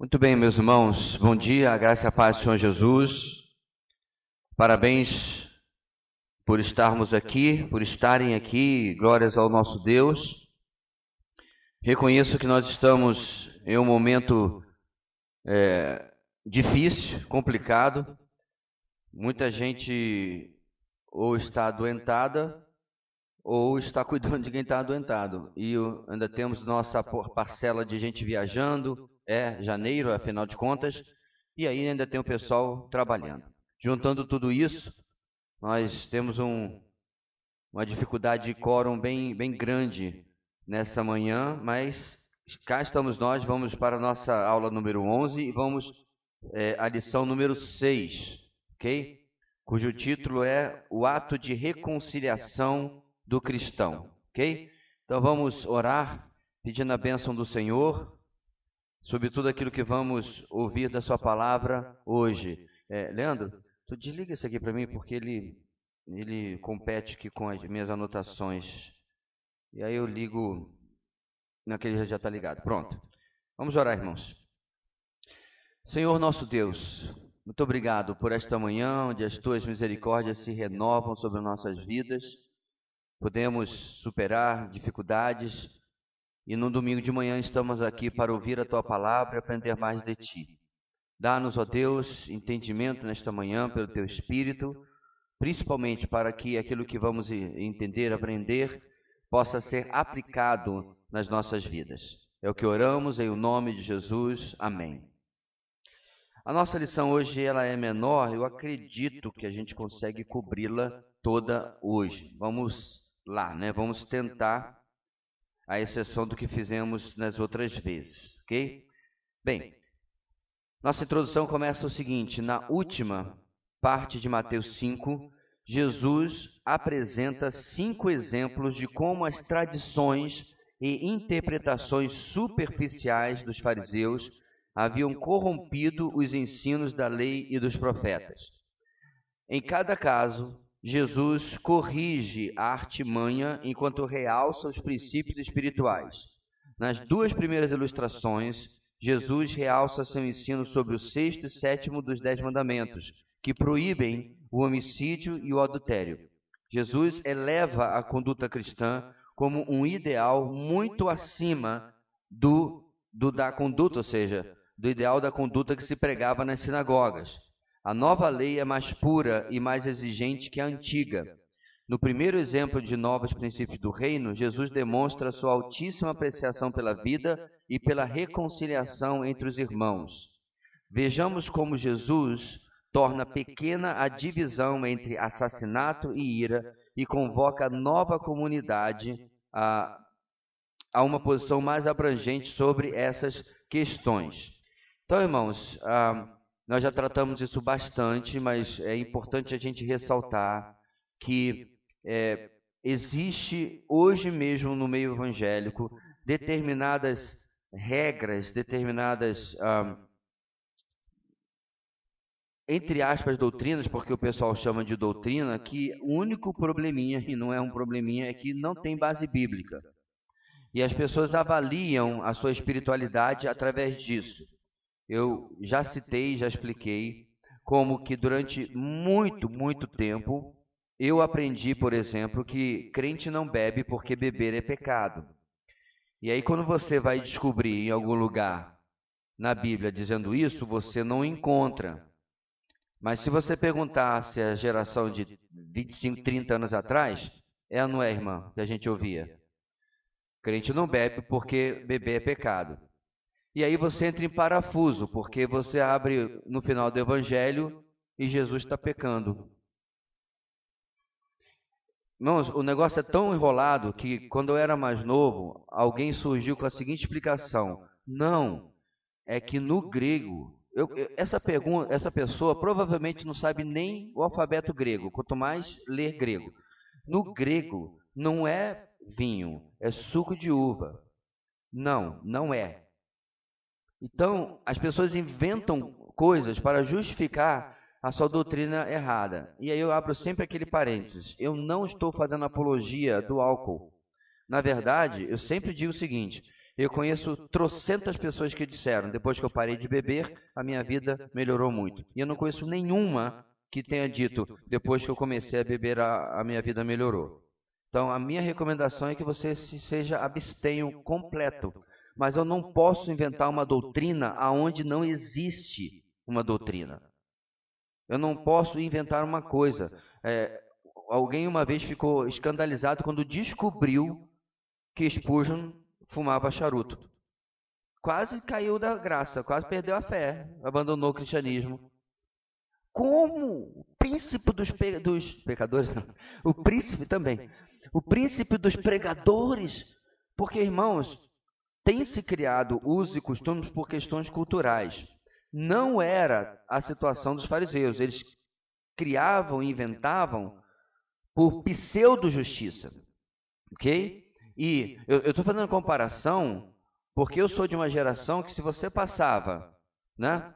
Muito bem, meus irmãos, bom dia, a graça e a paz do Senhor Jesus. Parabéns por estarmos aqui, por estarem aqui, glórias ao nosso Deus. Reconheço que nós estamos em um momento difícil, complicado. Muita gente ou está adoentada ou está cuidando de quem está adoentado. E ainda temos nossa parcela de gente viajando, janeiro, afinal de contas, e aí ainda tem o pessoal trabalhando. Juntando tudo isso, nós temos uma dificuldade de quórum bem grande nessa manhã, mas cá estamos nós, vamos para a nossa aula número 11 e vamos à lição número 6, ok? Cujo título é O Ato de Reconciliação do Cristão, ok? Então vamos orar, pedindo a bênção do Senhor sobre tudo aquilo que vamos ouvir da sua palavra hoje. Leandro, tu desliga isso aqui para mim, porque ele compete aqui com as minhas anotações. E aí eu ligo naquele já está ligado. Pronto. Vamos orar, irmãos. Senhor nosso Deus, muito obrigado por esta manhã, onde as tuas misericórdias se renovam sobre nossas vidas. Podemos superar dificuldades e no domingo de manhã estamos aqui para ouvir a tua palavra e aprender mais de ti. Dá-nos, ó Deus, entendimento nesta manhã pelo teu Espírito, principalmente para que aquilo que vamos entender, aprender, possa ser aplicado nas nossas vidas. É o que oramos em nome de Jesus. Amém. A nossa lição hoje ela é menor, eu acredito que a gente consegue cobri-la toda hoje. Vamos lá, né? Vamos tentar, à exceção do que fizemos nas outras vezes, ok? Bem, nossa introdução começa o seguinte: na última parte de Mateus 5, Jesus apresenta 5 exemplos de como as tradições e interpretações superficiais dos fariseus haviam corrompido os ensinos da lei e dos profetas. Em cada caso, Jesus corrige a artimanha enquanto realça os princípios espirituais. Nas 2 primeiras ilustrações, Jesus realça seu ensino sobre o 6º e 7º dos 10 mandamentos, que proíbem o homicídio e o adultério. Jesus eleva a conduta cristã como um ideal muito acima da conduta, ou seja, do ideal da conduta que se pregava nas sinagogas. A nova lei é mais pura e mais exigente que a antiga. No primeiro exemplo de novos princípios do reino, Jesus demonstra sua altíssima apreciação pela vida e pela reconciliação entre os irmãos. Vejamos como Jesus torna pequena a divisão entre assassinato e ira e convoca a nova comunidade a uma posição mais abrangente sobre essas questões. Então, irmãos, nós já tratamos isso bastante, mas é importante a gente ressaltar que existe hoje mesmo no meio evangélico determinadas regras, determinadas, entre aspas, doutrinas, porque o pessoal chama de doutrina, que o único probleminha, e não é um probleminha, é que não tem base bíblica. E as pessoas avaliam a sua espiritualidade através disso. Eu já citei, já expliquei, como que durante muito tempo eu aprendi, por exemplo, que crente não bebe porque beber é pecado. E aí quando você vai descobrir em algum lugar na Bíblia dizendo isso, você não encontra. Mas se você perguntasse a geração de 25, 30 anos atrás, ou não é, irmã, que a gente ouvia? Crente não bebe porque beber é pecado. E aí você entra em parafuso, porque você abre no final do Evangelho e Jesus está pecando. Irmãos, o negócio é tão enrolado que quando eu era mais novo, alguém surgiu com a seguinte explicação: não, é que no grego, essa pessoa provavelmente não sabe nem o alfabeto grego, quanto mais ler grego. No grego não é vinho, é suco de uva. Não, não é. Então, as pessoas inventam coisas para justificar a sua doutrina errada. E aí eu abro sempre aquele parênteses. Eu não estou fazendo apologia do álcool. Na verdade, eu sempre digo o seguinte: Eu conheço trocentas pessoas que disseram, depois que eu parei de beber, a minha vida melhorou muito. E eu não conheço nenhuma que tenha dito, depois que eu comecei a beber, a minha vida melhorou. Então, a minha recomendação é que você seja abstenho completo. Mas eu não posso inventar uma doutrina aonde não existe uma doutrina. Eu não posso inventar uma coisa. Alguém uma vez ficou escandalizado quando descobriu que Spurgeon fumava charuto. Quase caiu da graça, quase perdeu a fé, abandonou o cristianismo. Como o príncipe dos pecadores, não, o príncipe também, o príncipe dos pregadores, porque, irmãos, tem se criado usos e costumes por questões culturais. Não era a situação dos fariseus, eles criavam e inventavam por pseudo-justiça, ok? E eu estou fazendo comparação porque eu sou de uma geração que se você passava, né?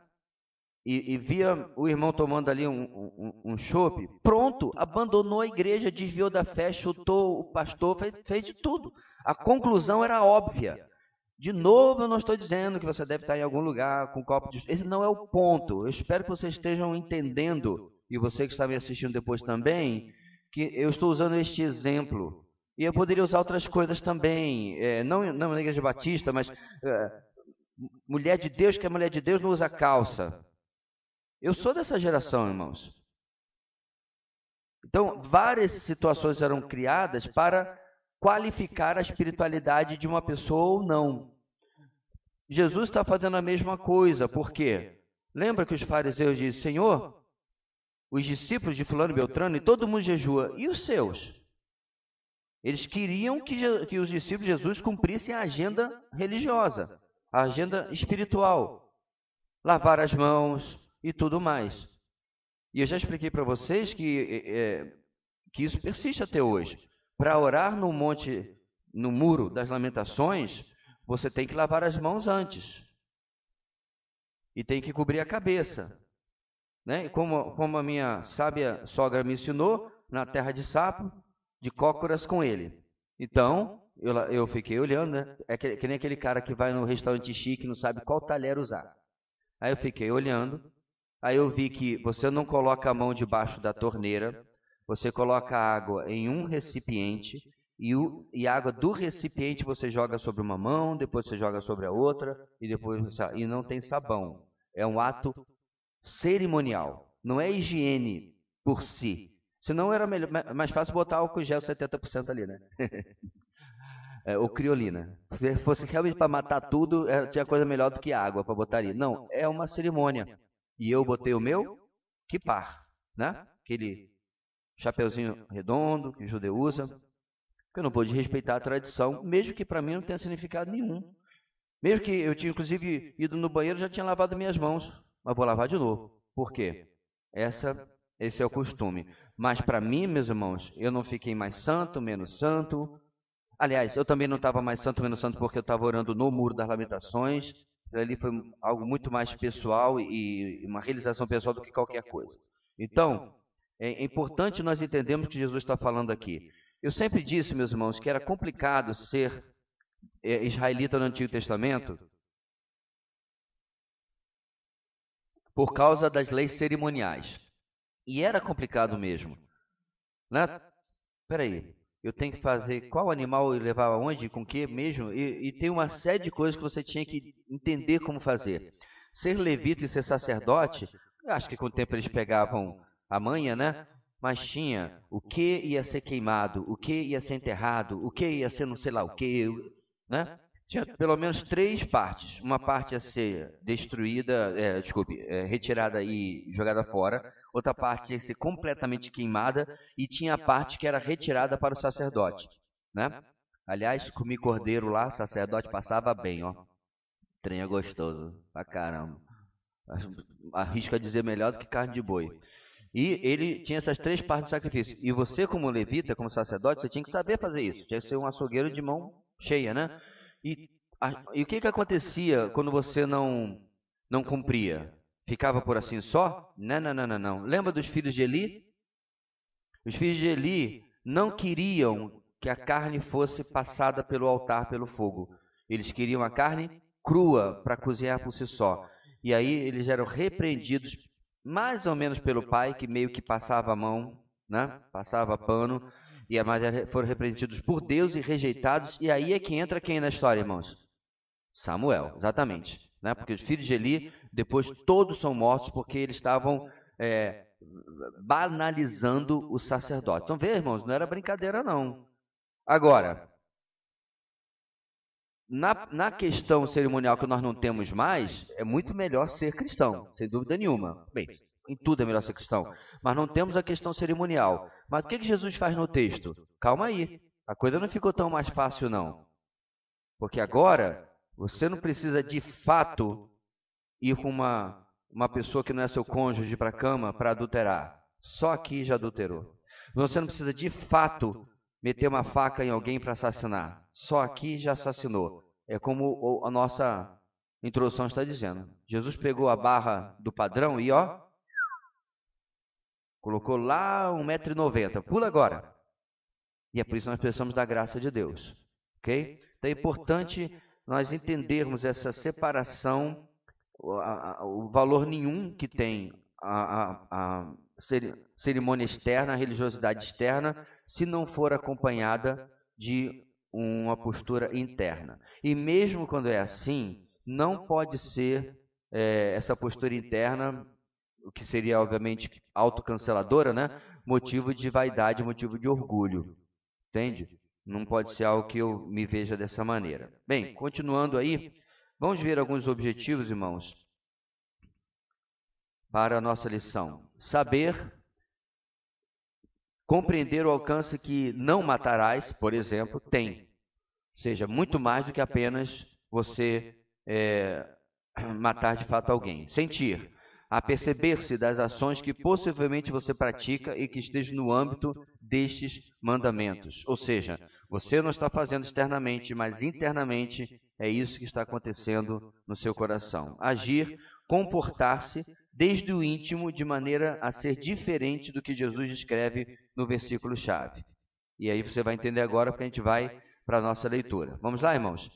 E via o irmão tomando ali um chopp, pronto, abandonou a igreja, desviou da fé, chutou o pastor, fez de tudo. A conclusão era óbvia. De novo, eu não estou dizendo que você deve estar em algum lugar com um copo de... Esse não é o ponto. Eu espero que vocês estejam entendendo, e você que está me assistindo depois também, que eu estou usando este exemplo. E eu poderia usar outras coisas também, não na igreja batista, mas mulher de Deus que é mulher de Deus não usa calça. Eu sou dessa geração, irmãos. Então, várias situações eram criadas para qualificar a espiritualidade de uma pessoa ou não. Jesus está fazendo a mesma coisa, por quê? Lembra que os fariseus dizem, Senhor, os discípulos de fulano e Beltrano, e todo mundo jejua, e os seus? Eles queriam que os discípulos de Jesus cumprissem a agenda religiosa, a agenda espiritual, lavar as mãos e tudo mais. E eu já expliquei para vocês que isso persiste até hoje. Para orar no monte, no muro das lamentações, você tem que lavar as mãos antes. E tem que cobrir a cabeça. Né? E como a minha sábia sogra me ensinou, na terra de sapo, de cócoras com ele. Então, eu fiquei olhando, né? É que nem aquele cara que vai no restaurante chique e não sabe qual talher usar. Aí eu fiquei olhando, aí eu vi que você não coloca a mão debaixo da torneira, você coloca a água em um recipiente, e a água do recipiente você joga sobre uma mão, depois você joga sobre a outra, e não tem sabão. É um ato cerimonial, não é higiene por si. Senão era mais fácil botar álcool gel 70% ali, né? Ou criolina. Se fosse realmente para matar tudo, tinha coisa melhor do que água para botar ali. Não, é uma cerimônia. E eu botei o meu kipar, né? Aquele chapeuzinho redondo que o judeu usa. Que eu não pude respeitar a tradição, mesmo que para mim não tenha significado nenhum. Mesmo que eu tinha, inclusive, ido no banheiro, já tinha lavado minhas mãos. Mas vou lavar de novo. Por quê? Esse é o costume. Mas para mim, meus irmãos, eu não fiquei mais santo, menos santo. Aliás, eu também não estava mais santo, menos santo, porque eu estava orando no Muro das Lamentações. Ali foi algo muito mais pessoal e uma realização pessoal do que qualquer coisa. Então, é importante nós entendermos o que Jesus está falando aqui. Eu sempre disse, meus irmãos, que era complicado ser israelita no Antigo Testamento por causa das leis cerimoniais. E era complicado mesmo. Né? Peraí, eu tenho que fazer qual animal eu levar aonde, com que mesmo? E tem uma série de coisas que você tinha que entender como fazer. Ser levita e ser sacerdote, acho que com o tempo eles pegavam a manha, né? Mas tinha o que ia ser queimado, o que ia ser enterrado, o que ia ser não sei lá o que, né? Tinha pelo menos 3 partes. Uma parte ia ser destruída, retirada e jogada fora. Outra parte ia ser completamente queimada. E tinha a parte que era retirada para o sacerdote, né? Aliás, comi cordeiro lá, sacerdote passava bem, ó. Trem é gostoso, pra caramba. Arrisco a dizer melhor do que carne de boi. E ele tinha essas 3 partes do sacrifício. E você, como levita, como sacerdote, você tinha que saber fazer isso. Tinha que ser um açougueiro de mão cheia, né? E o que acontecia quando você não cumpria? Ficava por assim só? Não. Lembra dos filhos de Eli? Os filhos de Eli não queriam que a carne fosse passada pelo altar pelo fogo. Eles queriam a carne crua para cozinhar por si só. E aí eles eram repreendidos mais ou menos pelo pai, que meio que passava a mão, né? Passava pano, mas foram repreendidos por Deus e rejeitados. E aí é que entra quem na história, irmãos? Samuel, exatamente. Né? Porque os filhos de Eli, depois todos são mortos porque eles estavam banalizando o sacerdote. Então, vê, irmãos, não era brincadeira, não. Agora, na questão cerimonial que nós não temos mais, é muito melhor ser cristão, sem dúvida nenhuma. Bem, em tudo é melhor ser cristão. Mas não temos a questão cerimonial. Mas o que Jesus faz no texto? Calma aí, a coisa não ficou tão mais fácil, não. Porque agora, você não precisa de fato ir com uma pessoa que não é seu cônjuge para a cama para adulterar. Só aqui já adulterou. Você não precisa de fato meter uma faca em alguém para assassinar. Só aqui já assassinou. É como a nossa introdução está dizendo. Jesus pegou a barra do padrão e colocou lá 1,90 m. Pula agora. E é por isso que nós precisamos da graça de Deus. Ok? Então é importante nós entendermos essa separação, o valor nenhum que tem a cerimônia externa, a religiosidade externa, se não for acompanhada de uma postura interna. E mesmo quando é assim, não pode ser essa postura interna, o que seria obviamente autocanceladora, né? Motivo de vaidade, motivo de orgulho. Entende? Não pode ser algo que eu me veja dessa maneira. Bem, continuando aí, vamos ver alguns objetivos, irmãos, para a nossa lição. Saber, compreender o alcance que não matarás, por exemplo, tem. Ou seja, muito mais do que apenas você matar de fato alguém. Sentir, aperceber-se das ações que possivelmente você pratica e que estejam no âmbito destes mandamentos. Ou seja, você não está fazendo externamente, mas internamente é isso que está acontecendo no seu coração. Agir, comportar-se desde o íntimo de maneira a ser diferente do que Jesus descreve no versículo-chave. E aí você vai entender agora porque a gente vai para a nossa leitura. Vamos lá, irmãos?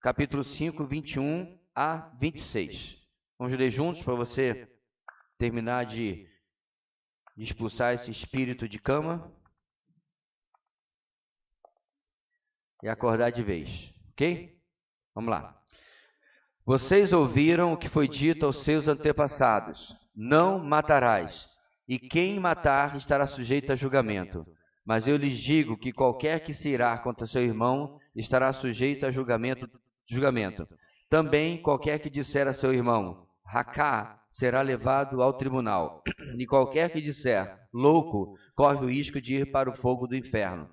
Capítulo 5, 21 a 26. Vamos ler juntos para você terminar de expulsar esse espírito de cama e acordar de vez, ok? Vamos lá. Vocês ouviram o que foi dito aos seus antepassados: não matarás, e quem matar estará sujeito a julgamento. Mas eu lhes digo que qualquer que se irar contra seu irmão estará sujeito a julgamento. Também qualquer que disser a seu irmão, Racá, será levado ao tribunal. E qualquer que disser, louco, corre o risco de ir para o fogo do inferno.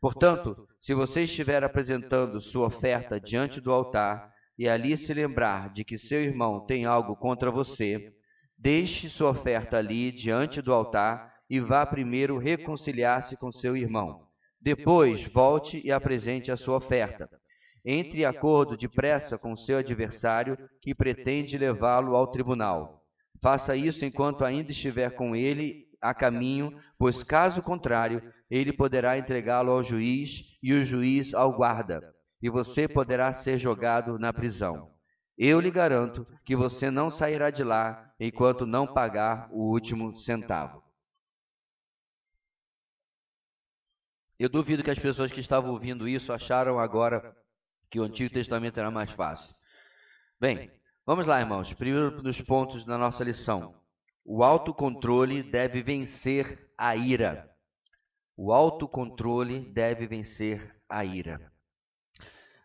Portanto, se você estiver apresentando sua oferta diante do altar, e ali se lembrar de que seu irmão tem algo contra você, deixe sua oferta ali diante do altar e vá primeiro reconciliar-se com seu irmão. Depois, volte e apresente a sua oferta. Entre em acordo depressa com seu adversário que pretende levá-lo ao tribunal. Faça isso enquanto ainda estiver com ele a caminho, pois caso contrário, ele poderá entregá-lo ao juiz e o juiz ao guarda, e você poderá ser jogado na prisão. Eu lhe garanto que você não sairá de lá enquanto não pagar o último centavo. Eu duvido que as pessoas que estavam ouvindo isso acharam agora que o Antigo Testamento era mais fácil. Bem, vamos lá, irmãos. Primeiro dos pontos da nossa lição. O autocontrole deve vencer a ira. O autocontrole deve vencer a ira.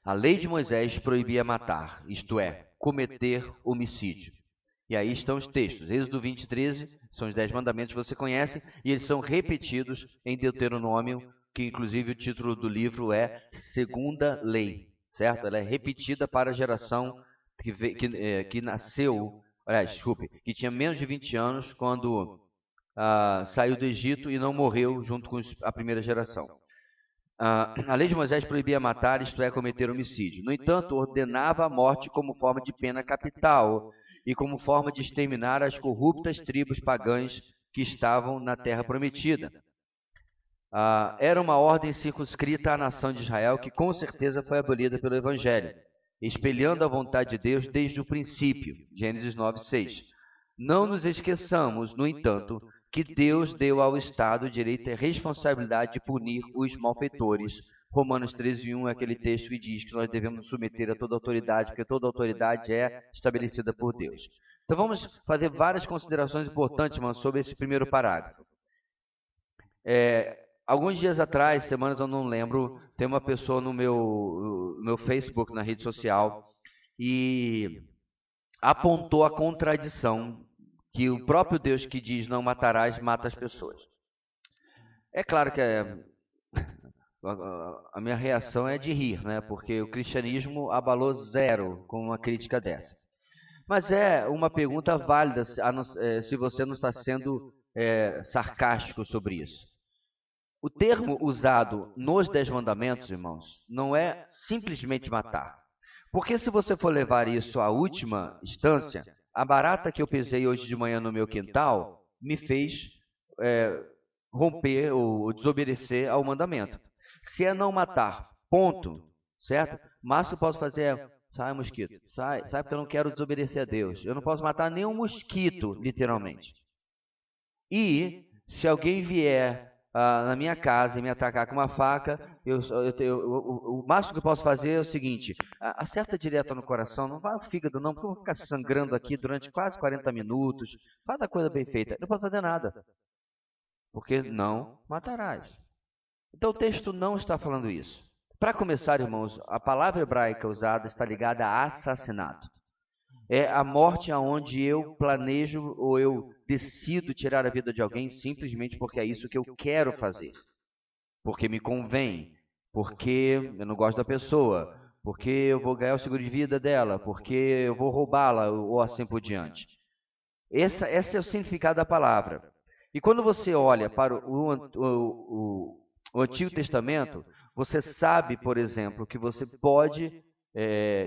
A lei de Moisés proibia matar, isto é, cometer homicídio. E aí estão os textos. Êxodo 20, 13, são os 10 mandamentos que você conhece, e eles são repetidos em Deuteronômio, que inclusive o título do livro é Segunda Lei. Certo? Ela é repetida para a geração que nasceu, que tinha menos de 20 anos quando saiu do Egito e não morreu junto com a primeira geração. A lei de Moisés proibia matar, isto é, cometer homicídio. No entanto, ordenava a morte como forma de pena capital e como forma de exterminar as corruptas tribos pagãs que estavam na terra prometida. era uma ordem circunscrita à nação de Israel que com certeza foi abolida pelo Evangelho, espelhando a vontade de Deus desde o princípio. Gênesis 9:6. Não nos esqueçamos, no entanto, que Deus deu ao Estado o direito e a responsabilidade de punir os malfeitores. Romanos 13:1 é aquele texto que diz que nós devemos nos submeter a toda autoridade, porque toda autoridade é estabelecida por Deus. Então vamos fazer várias considerações importantes, irmãos, sobre esse primeiro parágrafo. Alguns dias atrás, semanas eu não lembro, tem uma pessoa no meu Facebook, na rede social, e apontou a contradição que o próprio Deus que diz não matarás, mata as pessoas. É claro que a minha reação é de rir, né? Porque o cristianismo abalou zero com uma crítica dessa. Mas é uma pergunta válida se você não está sendo sarcástico sobre isso. O termo usado nos 10 mandamentos, irmãos, não é simplesmente matar. Porque se você for levar isso à última instância, a barata que eu pesei hoje de manhã no meu quintal me fez romper ou desobedecer ao mandamento. Se é não matar, ponto, certo? Mas o que eu posso fazer é, sai mosquito, sai porque eu não quero desobedecer a Deus. Eu não posso matar nenhum mosquito, literalmente. E se alguém vier na minha casa e me atacar com uma faca, o máximo que eu posso fazer é o seguinte: acerta direto no coração, não vai ao fígado não, porque eu vou ficar sangrando aqui durante quase 40 minutos. Faz a coisa bem feita. Não posso fazer nada, porque não matarás. Então o texto não está falando isso. Para começar, irmãos, a palavra hebraica usada está ligada a assassinato. É a morte aonde eu planejo ou eu decido tirar a vida de alguém simplesmente porque é isso que eu quero fazer. Porque me convém, porque eu não gosto da pessoa, porque eu vou ganhar o seguro de vida dela, porque eu vou roubá-la ou assim por diante. Esse é o significado da palavra. E quando você olha para o Antigo Testamento, você sabe, por exemplo, que você pode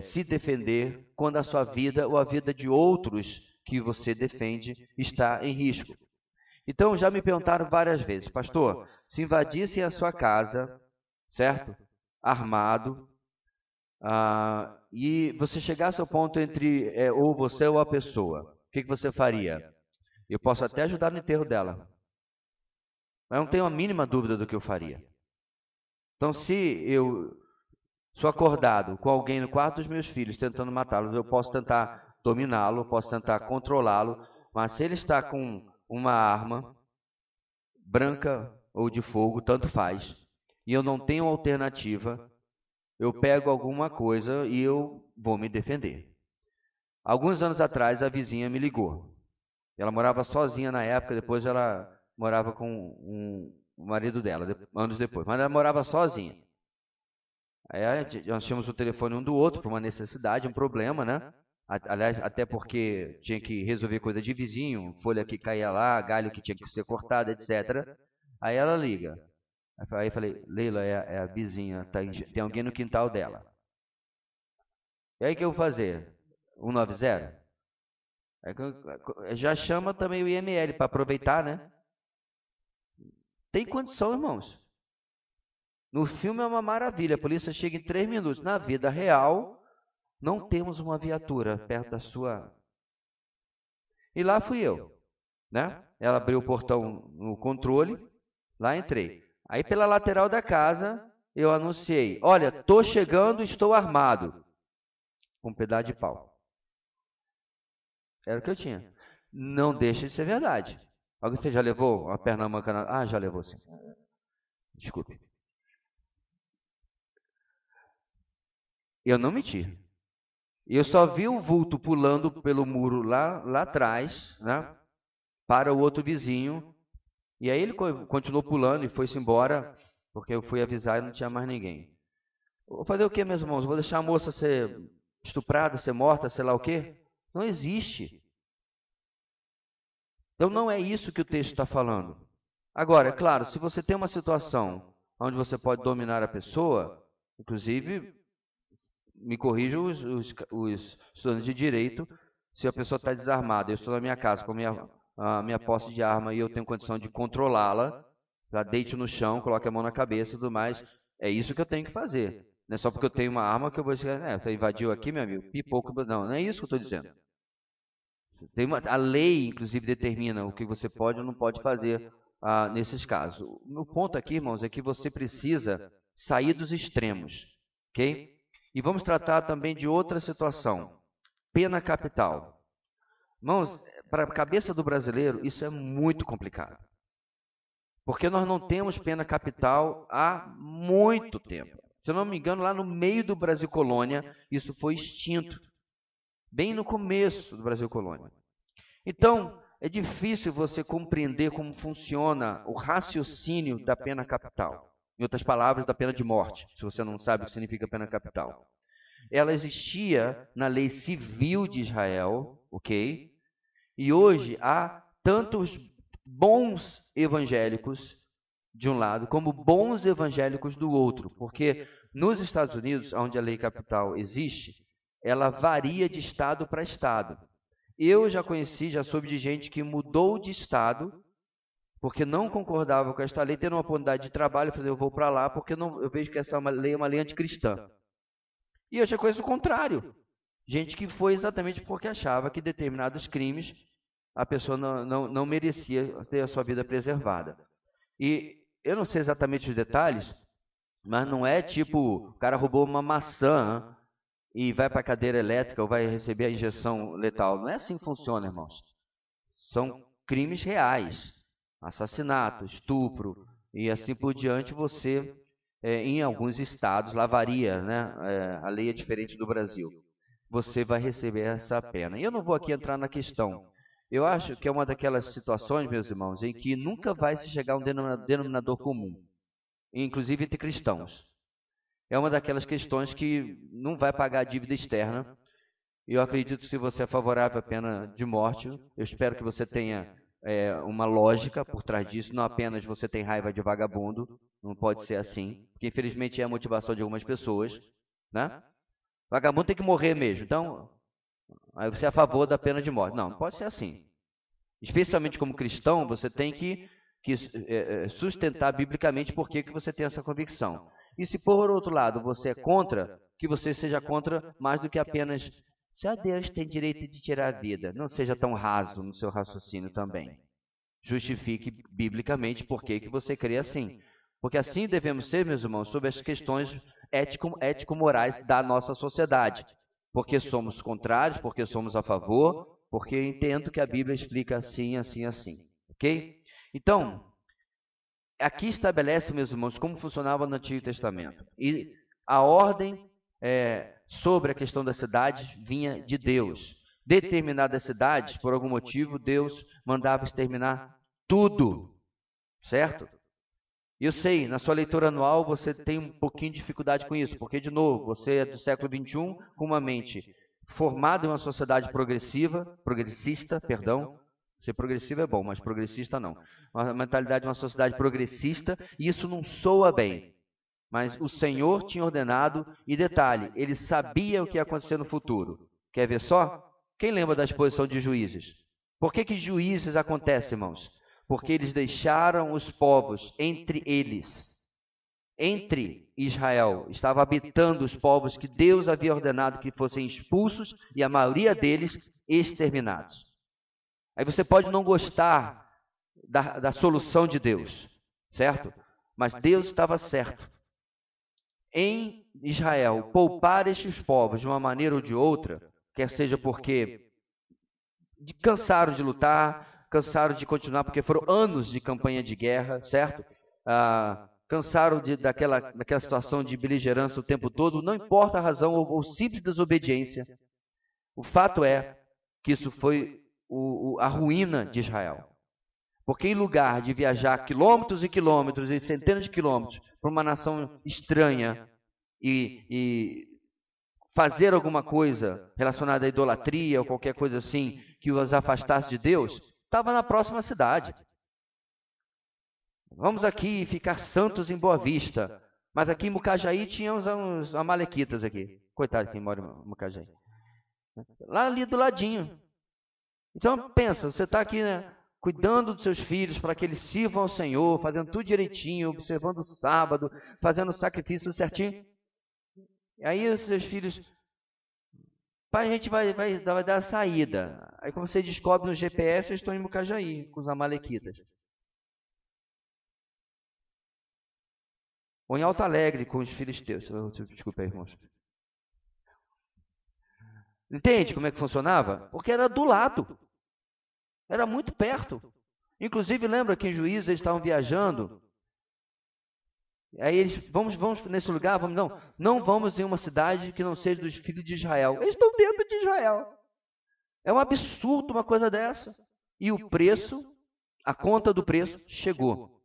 se defender quando a sua vida ou a vida de outros que você defende está em risco. Então, já me perguntaram várias vezes, pastor, se invadissem a sua casa, certo? Armado, e você chegasse ao ponto entre ou você ou a pessoa, o que você faria? Eu posso até ajudar no enterro dela, mas eu não tenho a mínima dúvida do que eu faria. Então, se eu sou acordado com alguém no quarto dos meus filhos tentando matá-los, eu posso tentar dominá-lo, posso tentar controlá-lo, mas se ele está com uma arma branca ou de fogo, tanto faz, e eu não tenho alternativa, eu pego alguma coisa e eu vou me defender. Alguns anos atrás, a vizinha me ligou. Ela morava sozinha na época, depois ela morava com o marido dela, anos depois, mas ela morava sozinha. Aí nós tínhamos o telefone um do outro por uma necessidade, um problema, né? Aliás, até porque tinha que resolver coisa de vizinho, folha que caía lá, galho que tinha que ser cortado, etc. Aí ela liga. Aí eu falei, Leila, é a vizinha, tem alguém no quintal dela. E aí o que eu vou fazer? 190? Aí já chama também o IML para aproveitar, né? Tem condição, irmãos. No filme é uma maravilha, a polícia chega em 3 minutos. Na vida real, não temos uma viatura perto da sua. E lá fui eu, né? Ela abriu o portão no controle, lá entrei. Aí pela lateral da casa, eu anunciei: olha, tô chegando, estou armado. Com um pedaço de pau. Era o que eu tinha. Não deixa de ser verdade. Alguém já levou uma perna mancada? Ah, já levou sim. Desculpe. Eu não menti. Eu só vi o vulto pulando pelo muro lá atrás, né, para o outro vizinho. E aí ele continuou pulando e foi-se embora, porque eu fui avisar e não tinha mais ninguém. Vou fazer o que, meus irmãos? Vou deixar a moça ser estuprada, ser morta, sei lá o quê? Não existe. Então não é isso que o texto está falando. Agora, é claro, se você tem uma situação onde você pode dominar a pessoa, inclusive, me corrijam os estudantes de direito, se a pessoa está desarmada, eu estou na minha casa com a minha posse de arma e eu tenho condição de controlá-la, Já deite no chão, coloque a mão na cabeça e tudo mais. É isso que eu tenho que fazer. Não é só porque eu tenho uma arma que eu vou dizer, você invadiu aqui, meu amigo, pipoco. Não, não é isso que eu estou dizendo. A lei, inclusive, determina o que você pode ou não pode fazer nesses casos. O meu ponto aqui, irmãos, é que você precisa sair dos extremos, ok? E vamos tratar também de outra situação, pena capital. Irmãos, para a cabeça do brasileiro, isso é muito complicado. Porque nós não temos pena capital há muito tempo. Se eu não me engano, lá no meio do Brasil Colônia, isso foi extinto. Bem no começo do Brasil Colônia. Então, é difícil você compreender como funciona o raciocínio da pena capital. Em outras palavras, da pena de morte, se você não sabe o que significa pena capital. Ela existia na lei civil de Israel, ok? E hoje há tantos bons evangélicos de um lado, como bons evangélicos do outro, porque nos Estados Unidos, onde a lei capital existe, ela varia de estado para estado. Eu já conheci, já soube de gente que mudou de estado porque não concordava com esta lei, tendo uma oportunidade de trabalho, eu falei, eu vou para lá porque eu vejo que essa lei é uma lei anticristã. E eu já conheço o contrário. Gente que foi exatamente porque achava que determinados crimes a pessoa não merecia ter a sua vida preservada. E eu não sei exatamente os detalhes, mas não é tipo, o cara roubou uma maçã e vai para a cadeira elétrica ou vai receber a injeção letal. Não é assim que funciona, irmãos. São crimes reais. Assassinato, estupro e assim por diante. Você, em alguns estados, lá varia, né? A lei é diferente do Brasil. Você vai receber essa pena. E eu não vou aqui entrar na questão. Eu acho que é uma daquelas situações, meus irmãos, em que nunca vai se chegar a um denominador comum, inclusive entre cristãos. É uma daquelas questões que não vai pagar a dívida externa. E eu acredito que se você é favorável à pena de morte, eu espero que você tenha uma lógica por trás disso, não apenas você tem raiva de vagabundo, não pode ser assim, porque infelizmente é a motivação de algumas pessoas, né? Vagabundo tem que morrer mesmo, então aí você é a favor da pena de morte. Não, não pode ser assim. Especialmente como cristão, você tem que sustentar biblicamente por que você tem essa convicção. E se por outro lado você é contra, que você seja contra mais do que apenas só Deus tem direito de tirar a vida. Não seja tão raso no seu raciocínio também. Justifique biblicamente por que você crê assim. Porque assim devemos ser, meus irmãos, sobre as questões ético-morais da nossa sociedade. Porque somos contrários, porque somos a favor, porque entendo que a Bíblia explica assim, assim, assim. Ok? Então, aqui estabelece, meus irmãos, como funcionava no Antigo Testamento. E a ordem sobre a questão das cidades vinha de Deus. Determinadas cidades, por algum motivo, Deus mandava exterminar tudo. Certo? Eu sei, na sua leitura anual você tem um pouquinho de dificuldade com isso, porque, de novo, você é do século XXI com uma mente formada em uma sociedade progressista. Ser progressivo é bom, mas progressista não. Uma mentalidade de uma sociedade progressista, e isso não soa bem. Mas o Senhor tinha ordenado, e detalhe, ele sabia o que ia acontecer no futuro. Quer ver só? Quem lembra da exposição de Juízes? Por que Juízes acontece, irmãos? Porque eles deixaram os povos entre eles. Entre Israel, estava habitando os povos que Deus havia ordenado que fossem expulsos, e a maioria deles exterminados. Aí você pode não gostar da solução de Deus, certo? Mas Deus estava certo em Israel poupar estes povos de uma maneira ou de outra, quer seja porque cansaram de lutar, cansaram de continuar, porque foram anos de campanha de guerra, certo? Cansaram daquela situação de beligerância o tempo todo, não importa a razão ou simples desobediência. O fato é que isso foi a ruína de Israel. Porque em lugar de viajar quilômetros e quilômetros e centenas de quilômetros para uma nação estranha e fazer alguma coisa relacionada à idolatria ou qualquer coisa assim que os afastasse de Deus, estava na próxima cidade. Vamos aqui ficar santos em Boa Vista. Mas aqui em Mucajaí tinha uns amalequitas aqui. Coitado de quem mora em Mucajaí. Lá ali do ladinho. Então pensa, você está aqui, né? cuidando dos seus filhos para que eles sirvam ao Senhor, fazendo tudo direitinho, observando o sábado, fazendo o sacrifício tudo certinho. E aí os seus filhos, pai, a gente vai dar a saída. Aí quando você descobre no GPS, eles estão em Mucajaí, com os amalequitas. Ou em Alto Alegre, com os filisteus. Desculpa aí, irmãos. Entende como é que funcionava? Porque era do lado. Era muito perto. Inclusive, lembra que em Juízes eles estavam viajando? Aí eles, vamos nesse lugar? Não vamos em uma cidade que não seja dos filhos de Israel. Eles estão dentro de Israel. É um absurdo uma coisa dessa. E o preço, a conta do preço, chegou.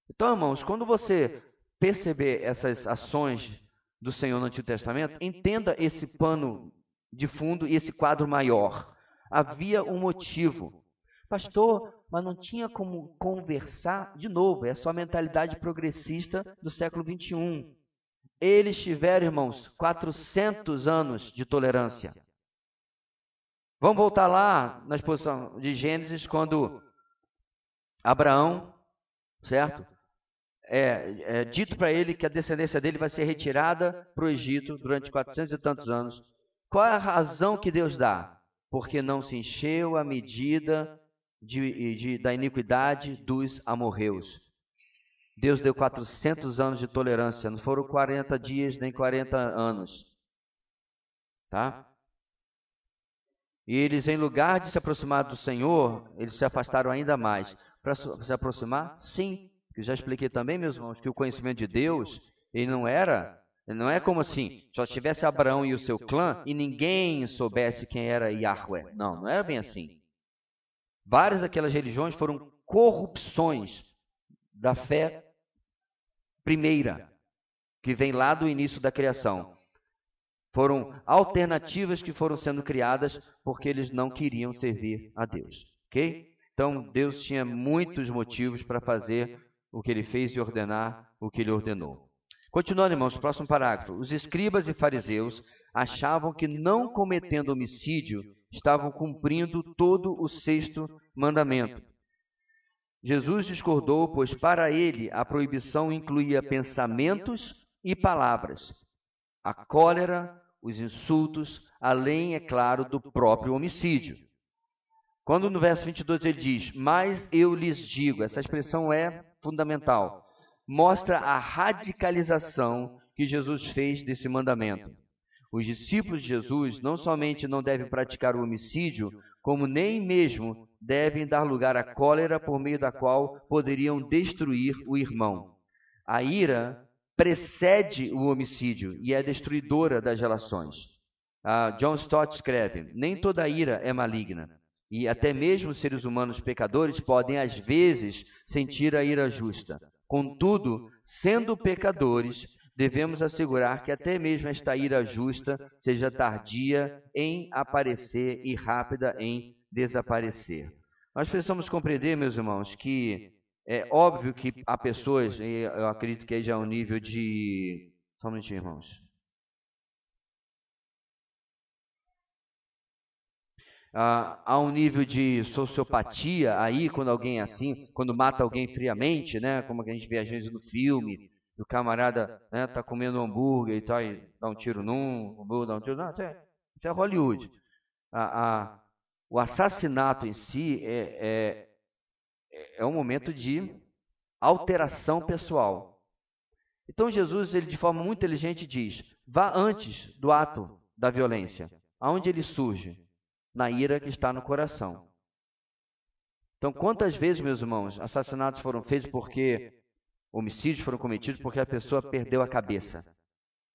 Então, irmãos, quando você perceber essas ações do Senhor no Antigo Testamento, entenda esse pano de fundo e esse quadro maior. Havia um motivo. Pastor, mas não tinha como conversar? De novo, é só a mentalidade progressista do século 21. Eles tiveram, irmãos, 400 anos de tolerância. Vamos voltar lá na exposição de Gênesis, quando Abraão, certo? É dito para ele que a descendência dele vai ser retirada para o Egito durante 400 e tantos anos. Qual é a razão que Deus dá? Porque não se encheu a medida da iniquidade dos amorreus. Deus deu 400 anos de tolerância, não foram 40 dias nem 40 anos. Tá? E eles, em lugar de se aproximar do Senhor, eles se afastaram ainda mais. Para se aproximar? Sim. Eu já expliquei também, meus irmãos, que o conhecimento de Deus, ele não é como assim, só tivesse Abraão e o seu clã e ninguém soubesse quem era Yahweh. Não era bem assim. Várias daquelas religiões foram corrupções da fé primeira, que vem lá do início da criação. Foram alternativas que foram sendo criadas porque eles não queriam servir a Deus. Ok? Então, Deus tinha muitos motivos para fazer o que ele fez e ordenar o que ele ordenou. Continuando, irmãos, próximo parágrafo. Os escribas e fariseus achavam que, não cometendo homicídio, estavam cumprindo todo o sexto mandamento. Jesus discordou, pois para ele a proibição incluía pensamentos e palavras, a cólera, os insultos, além, é claro, do próprio homicídio. Quando no verso 22 ele diz, mas eu lhes digo, essa expressão é fundamental, mostra a radicalização que Jesus fez desse mandamento. Os discípulos de Jesus não somente não devem praticar o homicídio, como nem mesmo devem dar lugar à cólera por meio da qual poderiam destruir o irmão. A ira precede o homicídio e é destruidora das relações. John Stott escreve, nem toda ira é maligna. E até mesmo os seres humanos pecadores podem, às vezes, sentir a ira justa. Contudo, sendo pecadores, devemos assegurar que até mesmo esta ira justa seja tardia em aparecer e rápida em desaparecer. Nós precisamos compreender, meus irmãos, que é óbvio que há pessoas, e eu acredito que aí já é um nível de... Só um minutinho, irmãos. Há um nível de sociopatia aí, quando alguém é assim, quando mata alguém friamente, né? Como a gente vê às vezes no filme, o camarada tá comendo um hambúrguer e tal, e dá um tiro num, dá um tiro... Não, isso é Hollywood. O assassinato em si é um momento de alteração pessoal. Então Jesus, ele de forma muito inteligente diz, vá antes do ato da violência. Aonde ele surge? Na ira que está no coração. Então, quantas vezes, meus irmãos, assassinatos foram feitos porque homicídios foram cometidos porque a pessoa perdeu a cabeça,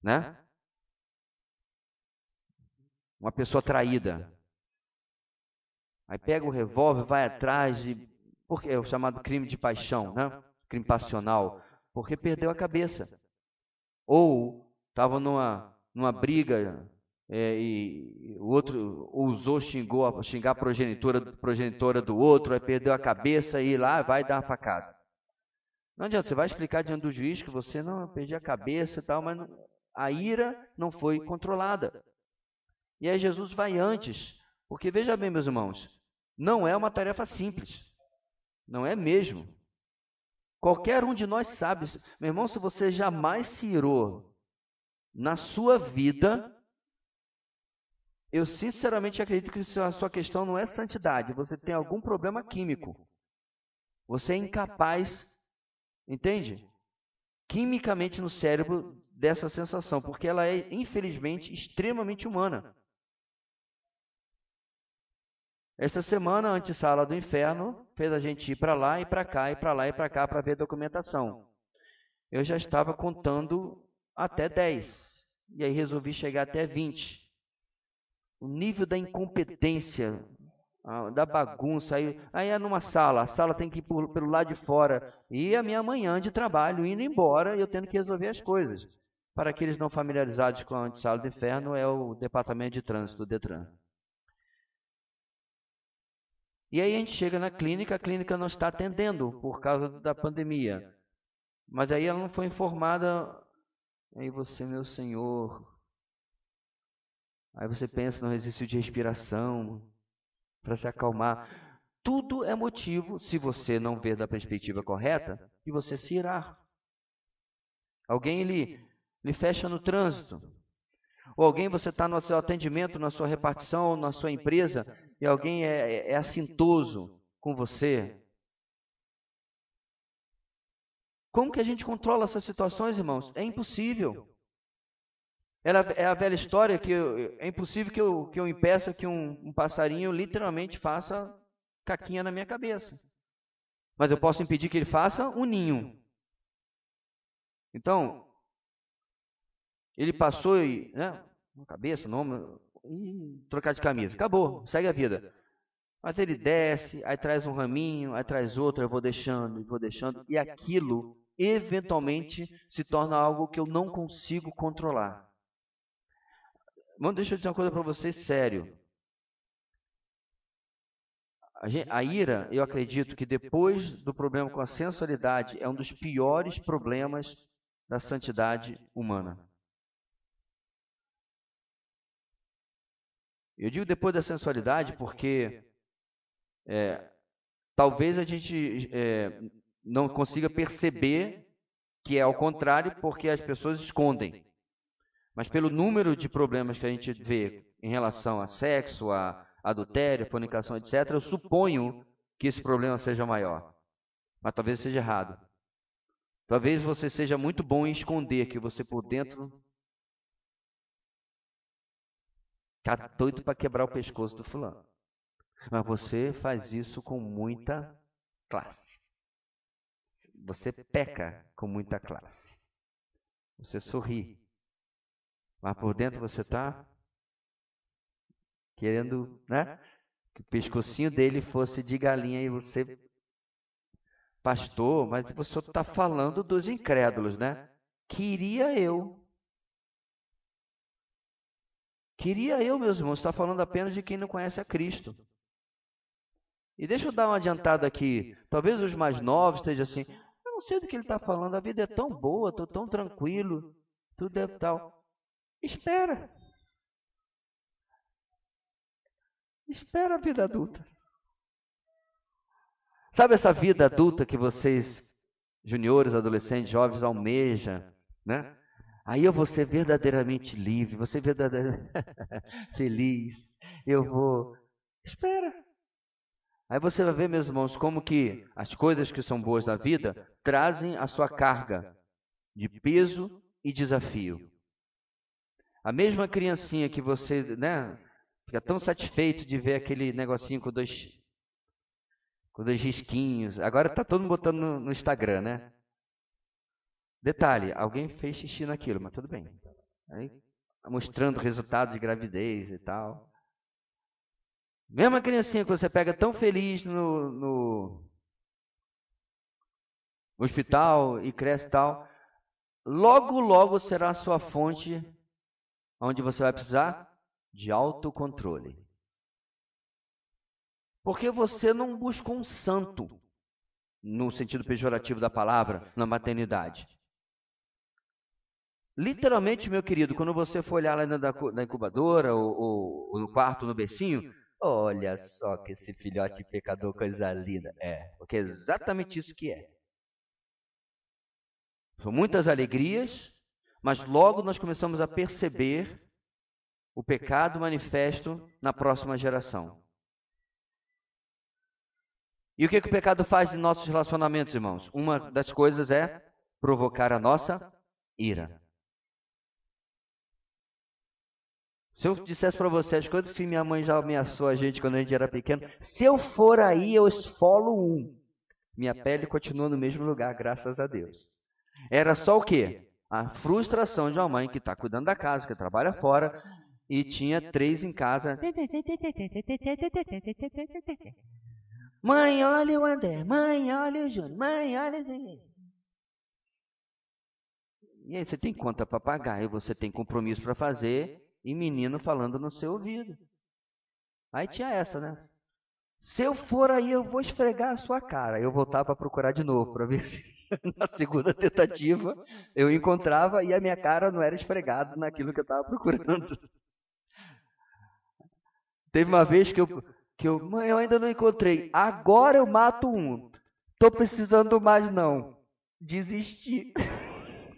né? Uma pessoa traída. Aí pega o revólver, vai atrás de... Porque é o chamado crime de paixão, né? Crime passional, porque perdeu a cabeça. Ou estava numa briga e o outro ousou xingar a progenitora do outro, aí perdeu a cabeça e lá vai dar uma facada. Não adianta, você vai explicar diante do juiz que você não perdi a cabeça e tal, mas a ira não foi controlada. E aí Jesus vai antes, porque veja bem, meus irmãos, Não é uma tarefa simples. Não é mesmo. Qualquer um de nós sabe. Meu irmão, se você jamais se irou na sua vida, eu sinceramente acredito que a sua questão não é santidade. Você tem algum problema químico. Você é incapaz, entende? Quimicamente no cérebro dessa sensação, porque ela é, infelizmente, extremamente humana. Esta semana, a antessala do inferno fez a gente ir para lá e para cá, e para lá e para cá para ver documentação. Eu já estava contando até 10, e aí resolvi chegar até 20. O nível da incompetência, da bagunça, aí é numa sala, a sala tem que ir pelo lado de fora, e a minha manhã de trabalho indo embora e eu tendo que resolver as coisas. Para aqueles não familiarizados com a antessala do inferno, é o departamento de trânsito, o Detran. E aí a gente chega na clínica, a clínica não está atendendo por causa da pandemia. Mas aí ela não foi informada. Aí você, meu senhor. Aí você pensa no exercício de respiração para se acalmar. Tudo é motivo, se você não ver da perspectiva correta, de você se irar. Alguém lhe fecha no trânsito. Ou alguém, você está no seu atendimento, na sua repartição, na sua empresa, e alguém é assintoso com você. Como que a gente controla essas situações, irmãos? É impossível. É a velha história que é impossível que eu impeça que um passarinho literalmente faça caquinha na minha cabeça. Mas eu posso impedir que ele faça um ninho. Então, ele passou e, né, na cabeça, nome, e trocar de camisa. Acabou, segue a vida. Mas ele desce, aí traz um raminho, aí traz outro, eu vou deixando, e aquilo eventualmente se torna algo que eu não consigo controlar. Mano, deixa eu dizer uma coisa para vocês, sério. A ira, eu acredito que depois do problema com a sensualidade, é um dos piores problemas da santidade humana. Eu digo depois da sensualidade porque talvez a gente não consiga perceber que é ao contrário, porque as pessoas escondem. Mas pelo número de problemas que a gente vê em relação a sexo, a adultério, fornicação, etc., eu suponho que esse problema seja maior. Mas talvez seja errado. Talvez você seja muito bom em esconder que você por dentro está doido para quebrar o pescoço do fulano. Mas você faz isso com muita classe. Você peca com muita classe. Você sorri. Mas por dentro você está querendo, né? Que o pescocinho dele fosse de galinha e você, pastor, mas você está falando dos incrédulos, né? Queria eu, meus irmãos, está falando apenas de quem não conhece a Cristo. E deixa eu dar uma adiantada aqui. Talvez os mais novos estejam assim, eu não sei do que ele está falando, a vida é tão boa, estou tão tranquilo, tudo é tal. Espera. Espera a vida adulta. Sabe essa vida adulta que vocês, juniores, adolescentes, jovens, almejam, né? Aí eu vou ser verdadeiramente livre, vou ser verdadeiramente feliz, eu vou... Espera. Aí você vai ver, meus irmãos, como que as coisas que são boas da vida trazem a sua carga de peso e desafio. A mesma criancinha que você, né, fica tão satisfeito de ver aquele negocinho com dois risquinhos. Agora está todo mundo botando no Instagram, né? Detalhe, alguém fez xixi naquilo, mas tudo bem. Aí, mostrando resultados de gravidez e tal. Mesma criancinha que você pega tão feliz no hospital e cresce e tal, logo, logo será a sua fonte onde você vai precisar de autocontrole. Porque você não buscou um santo, no sentido pejorativo da palavra, na maternidade. Literalmente, meu querido, quando você for olhar lá na incubadora ou no quarto, no bercinho, Olha só que esse filhote pecador, coisa linda. Porque é exatamente isso que é. São muitas alegrias, mas logo nós começamos a perceber o pecado manifesto na próxima geração. E o que o pecado faz em nossos relacionamentos, irmãos? Uma das coisas é provocar a nossa ira. Se eu dissesse para você as coisas que minha mãe já ameaçou a gente quando a gente era pequeno, se eu for aí, eu esfolo um. Minha pele continua no mesmo lugar, graças a Deus. Era só o quê? A frustração de uma mãe que está cuidando da casa, que trabalha fora, e tinha 3 em casa. Mãe, olha o André. Mãe, olha o Júnior. Mãe, olha o... E aí você tem conta para pagar, e você tem compromisso para fazer, e menino falando no seu ouvido. Aí tinha essa, né? Se eu for aí, eu vou esfregar a sua cara. Eu voltava para procurar de novo, para ver se na segunda tentativa eu encontrava e a minha cara não era esfregada naquilo que eu estava procurando. Teve uma vez que mãe, eu ainda não encontrei. Agora eu mato um. Tô precisando mais não. Desisti.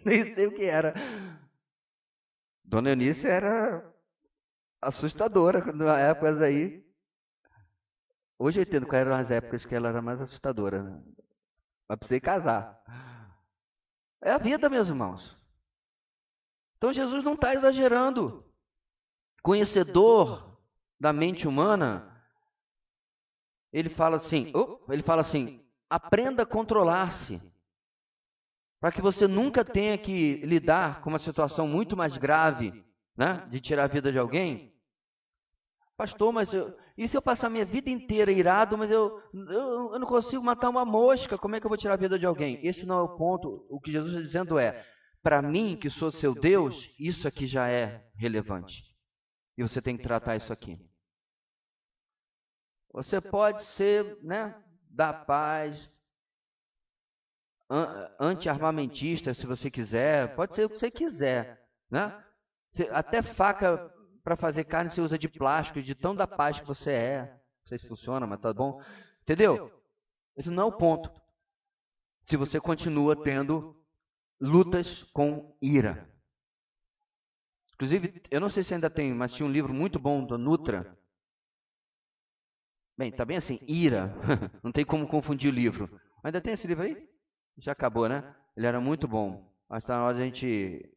Nem sei o que era. Dona Eunice era assustadora na época aí. Hoje eu entendo quais eram as épocas que ela era mais assustadora. Né? Mas precisei casar. É a vida, meus irmãos. Então Jesus não está exagerando. Conhecedor da mente humana, ele fala assim, aprenda a controlar-se. Para que você nunca tenha que lidar com uma situação muito mais grave, né, de tirar a vida de alguém. Pastor, mas e se eu passar minha vida inteira irado, mas eu não consigo matar uma mosca, como é que eu vou tirar a vida de alguém? Esse não é o ponto. O que Jesus está dizendo é, para mim, que sou seu Deus, isso aqui já é relevante. E você tem que tratar isso aqui. Você pode ser, né, da paz, anti-armamentista, se você quiser, pode ser o que você quiser, né? Até faca para fazer carne você usa de plástico, de tão da paz que você é. Não sei se funciona, mas tá bom. Entendeu? Esse não é o ponto. Se você continua tendo lutas com ira. Inclusive, eu não sei se ainda tem, mas tinha um livro muito bom do Nutra. Bem, tá bem assim, ira. Não tem como confundir o livro. Ainda tem esse livro aí? Já acabou, né? Ele era muito bom. Mas está na hora de a gente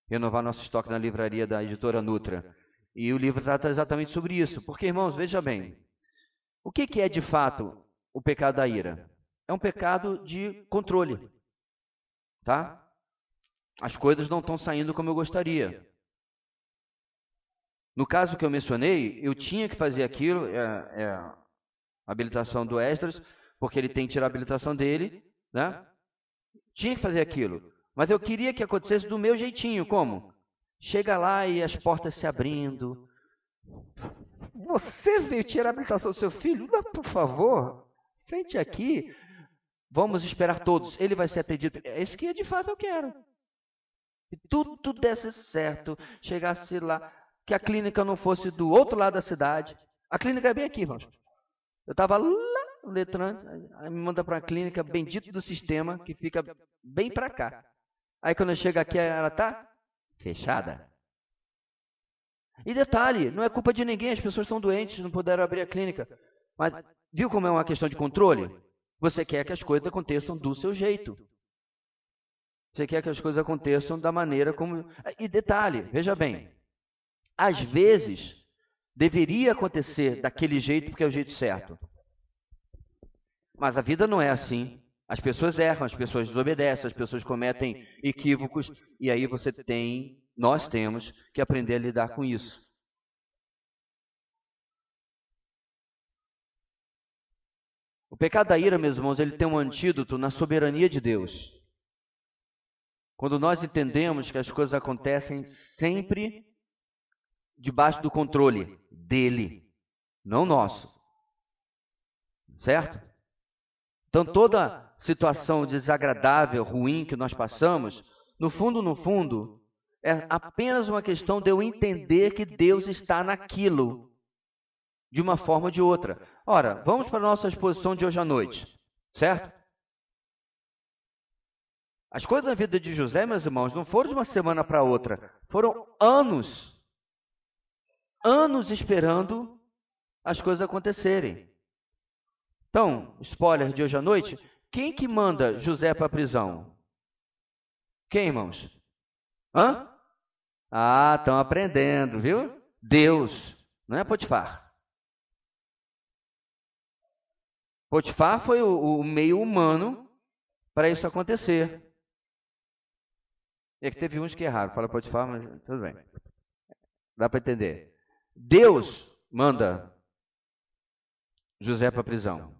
renovar nosso estoque na livraria da editora Nutra. E o livro trata exatamente sobre isso. Porque, irmãos, veja bem. O que é de fato o pecado da ira? É um pecado de controle. Tá? As coisas não estão saindo como eu gostaria. No caso que eu mencionei, eu tinha que fazer aquilo, a habilitação do Esdras, porque ele tem que tirar a habilitação dele, né? Tinha que fazer aquilo. Mas eu queria que acontecesse do meu jeitinho. Como? Chega lá e as portas se abrindo. Você veio tirar a habilitação do seu filho? Não, por favor, sente aqui. Vamos esperar todos. Ele vai ser atendido. É isso que de fato eu quero. E tudo desse certo. Chegasse lá, que a clínica não fosse do outro lado da cidade. A clínica é bem aqui, irmãos. Eu estava lá letrando, aí me manda para uma clínica bendito do sistema, que fica bem para cá. Aí quando eu chego aqui, ela está fechada. E detalhe, não é culpa de ninguém, as pessoas estão doentes, não puderam abrir a clínica. Mas viu como é uma questão de controle? Você quer que as coisas aconteçam do seu jeito. Você quer que as coisas aconteçam da maneira como... E detalhe, veja bem, às vezes deveria acontecer daquele jeito porque é o jeito certo. Mas a vida não é assim. As pessoas erram, as pessoas desobedecem, as pessoas cometem equívocos, e aí nós temos que aprender a lidar com isso. O pecado da ira, meus irmãos, ele tem um antídoto na soberania de Deus. Quando nós entendemos que as coisas acontecem sempre debaixo do controle dele, não nosso. Certo? Então toda situação desagradável, ruim que nós passamos, no fundo, é apenas uma questão de eu entender que Deus está naquilo. de uma forma ou de outra. Ora, vamos para a nossa exposição de hoje à noite, certo? As coisas da vida de José, meus irmãos, não foram de uma semana para outra. Foram anos. Anos esperando as coisas acontecerem. Então, spoiler de hoje à noite, quem que manda José para a prisão? Quem, irmãos? Hã? Ah, estão aprendendo, viu? Deus, não é Potifar. Potifar foi o meio humano para isso acontecer. É que teve uns que erraram, fala Potifar, mas tudo bem. Dá para entender. Deus manda José para a prisão.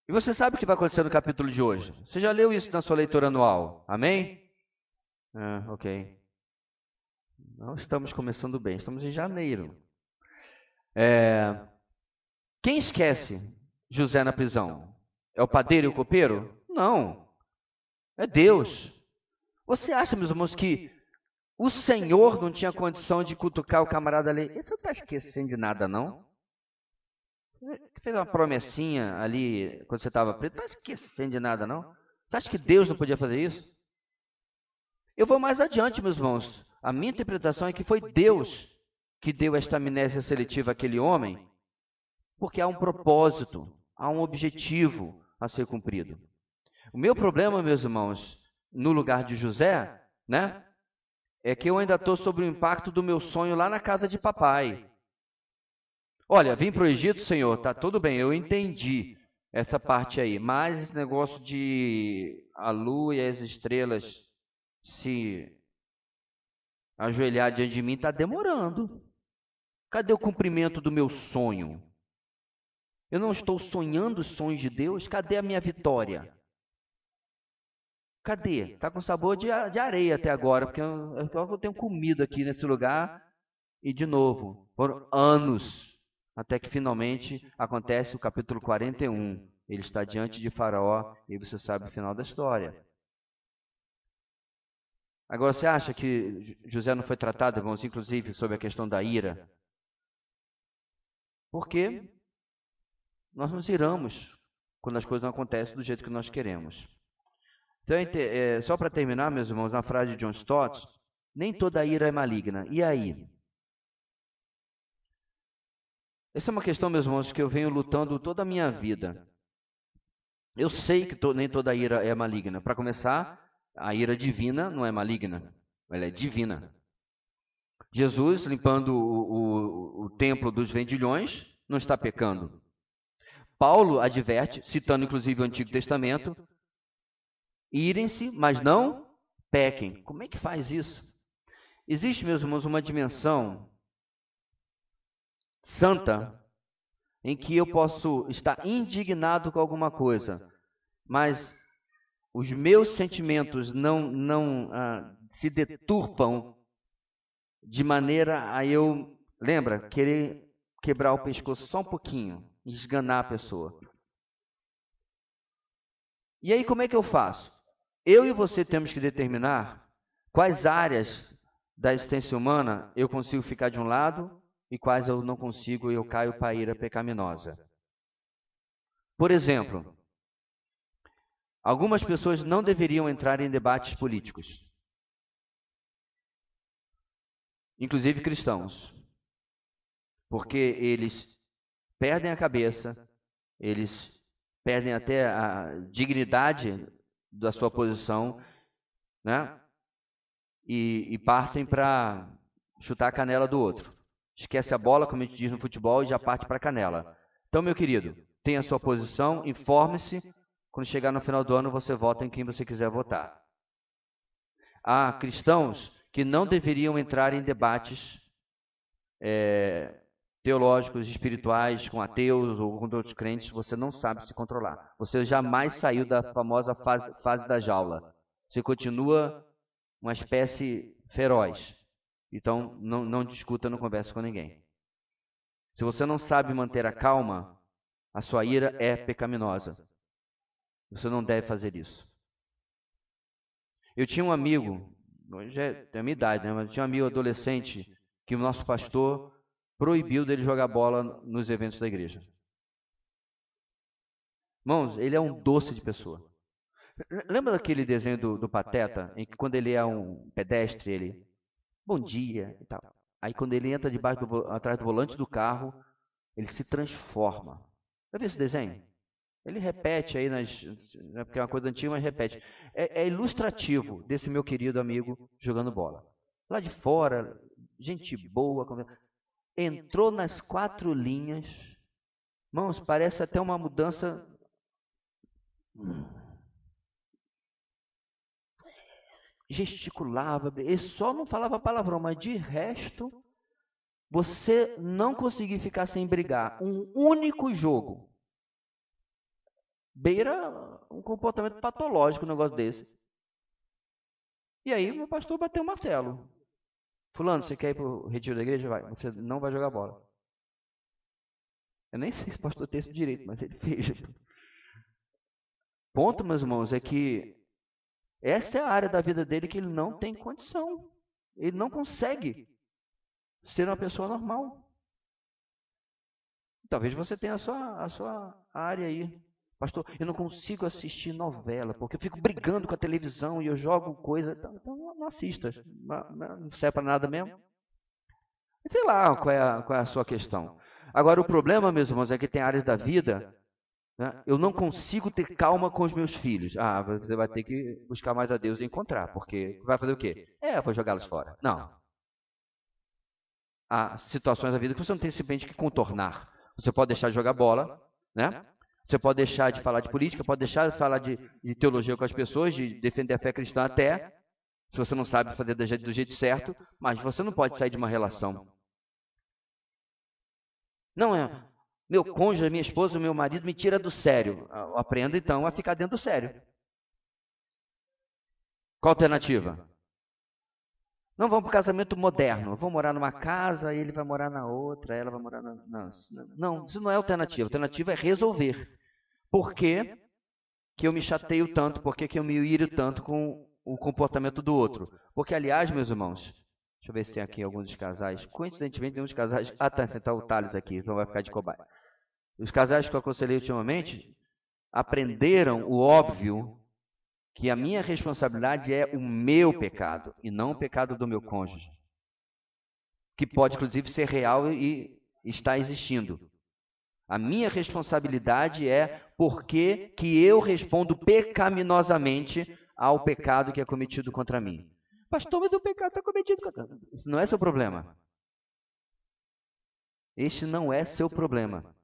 E você sabe o que vai acontecer no capítulo de hoje? Você já leu isso na sua leitura anual? Amém? Ah, ok. Não estamos começando bem, estamos em janeiro. Quem esquece José na prisão? É o padeiro e o copeiro? Não. É Deus. Você acha, meus irmãos, que o Senhor não tinha condição de cutucar o camarada ali? Você não está esquecendo de nada, não? Você fez uma promessinha ali quando você estava preso. Não está esquecendo de nada, não? Você acha que Deus não podia fazer isso? Eu vou mais adiante, meus irmãos. A minha interpretação é que foi Deus que deu esta amnésia seletiva àquele homem, porque há um propósito, há um objetivo a ser cumprido. O meu problema, meus irmãos, no lugar de José, né, é que eu ainda estou sob o impacto do meu sonho lá na casa de papai. Olha, vim para o Egito, Senhor, tá tudo bem, eu entendi essa parte aí, mas esse negócio de a lua e as estrelas se ajoelhar diante de mim está demorando. Cadê o cumprimento do meu sonho? Eu não estou sonhando os sonhos de Deus? Cadê a minha vitória? Cadê? Está com sabor de areia até agora, porque eu tenho comido aqui nesse lugar. E de novo, foram anos, até que finalmente acontece o capítulo 41. Ele está diante de Faraó e você sabe o final da história. Agora, você acha que José não foi tratado, irmãos, inclusive, sobre a questão da ira? Porque nós nos iramos quando as coisas não acontecem do jeito que nós queremos. Então, só para terminar, meus irmãos, na frase de John Stott, nem toda ira é maligna. E aí? Essa é uma questão, meus irmãos, que eu venho lutando toda a minha vida. Eu sei que nem toda ira é maligna. Para começar, a ira divina não é maligna, ela é divina. Jesus, limpando o templo dos vendilhões, não está pecando. Paulo adverte, citando inclusive o Antigo Testamento, irem-se, mas não pequem. Como é que faz isso? Existe, meus irmãos, uma dimensão santa em que eu posso estar indignado com alguma coisa, mas os meus sentimentos não se deturpam de maneira a eu, lembra, querer quebrar o pescoço só um pouquinho, esganar a pessoa. E aí como é que eu faço? Eu e você temos que determinar quais áreas da existência humana eu consigo ficar de um lado e quais eu não consigo e eu caio para a ira pecaminosa. Por exemplo, algumas pessoas não deveriam entrar em debates políticos, inclusive cristãos, porque eles perdem a cabeça, eles perdem até a dignidade da sua posição, né? E partem para chutar a canela do outro. Esquece a bola, como a gente diz no futebol, e já parte para a canela. Então, meu querido, tenha a sua posição, informe-se. Quando chegar no final do ano, você vota em quem você quiser votar. Há cristãos que não deveriam entrar em debates teológicos, espirituais, com ateus ou com outros crentes. Você não sabe se controlar. Você jamais saiu da famosa fase da jaula. Você continua uma espécie feroz. Então, não discuta, não converse com ninguém. Se você não sabe manter a calma, a sua ira é pecaminosa. Você não deve fazer isso. Eu tinha um amigo, hoje tem a minha idade, né? Mas eu tinha um amigo adolescente que o nosso pastor proibiu dele jogar bola nos eventos da igreja. Irmãos, ele é um doce de pessoa. Lembra daquele desenho do Pateta, em que quando ele é um pedestre, ele, bom dia e tal. Aí quando ele entra atrás do volante do carro, ele se transforma. Já viu esse desenho? Ele repete aí, porque é uma coisa antiga, mas repete. É ilustrativo desse meu querido amigo jogando bola. Lá de fora, gente boa, entrou nas 4 linhas. Irmãos, parece até uma mudança. Gesticulava, ele só não falava palavrão, mas de resto, você não conseguia ficar sem brigar. Um único jogo. Beira um comportamento patológico, um negócio desse. E aí, meu pastor bateu o martelo. Fulano, você quer ir para o retiro da igreja? Vai. Você não vai jogar bola. Eu nem sei se o pastor tem esse direito, mas ele fez. Ponto, meus irmãos, é que essa é a área da vida dele que ele não tem condição. Ele não consegue ser uma pessoa normal. Talvez você tenha a sua área aí. Pastor, eu não consigo assistir novela, porque eu fico brigando com a televisão e eu jogo coisa. Então não assista. Não serve para nada mesmo. Sei lá qual é a sua questão. Agora, o problema, meus irmãos, é que tem áreas da vida, né? Eu não consigo ter calma com os meus filhos. Ah, você vai ter que buscar mais a Deus e encontrar, porque vai fazer o quê? Vou jogá-los fora. Não. Há situações da vida que você não tem simplesmente que contornar. Você pode deixar de jogar bola, né? Você pode deixar de falar de política, pode deixar de falar de teologia com as pessoas, de defender a fé cristã até, se você não sabe fazer do jeito certo, mas você não pode sair de uma relação. Não é, meu cônjuge, minha esposa, meu marido me tira do sério. Aprenda então a ficar dentro do sério. Qual a alternativa? Não vamos para o casamento moderno. Eu vou morar numa casa, ele vai morar na outra, ela vai morar na... Não, isso não é alternativa. A alternativa é resolver. Por que eu me chateio tanto? Por que eu me iro tanto com o comportamento do outro? Porque, aliás, meus irmãos, deixa eu ver se tem aqui alguns dos casais. Coincidentemente, tem uns casais... Ah, tá, sentar o Thales aqui, então vai ficar de cobaia. Os casais que eu aconselhei ultimamente aprenderam o óbvio, que a minha responsabilidade é o meu pecado e não o pecado do meu cônjuge, que pode inclusive ser real e está existindo. A minha responsabilidade é porque que eu respondo pecaminosamente ao pecado que é cometido contra mim. Pastor, mas o pecado está cometido contra mim. Isso não é seu problema. Este não é seu problema.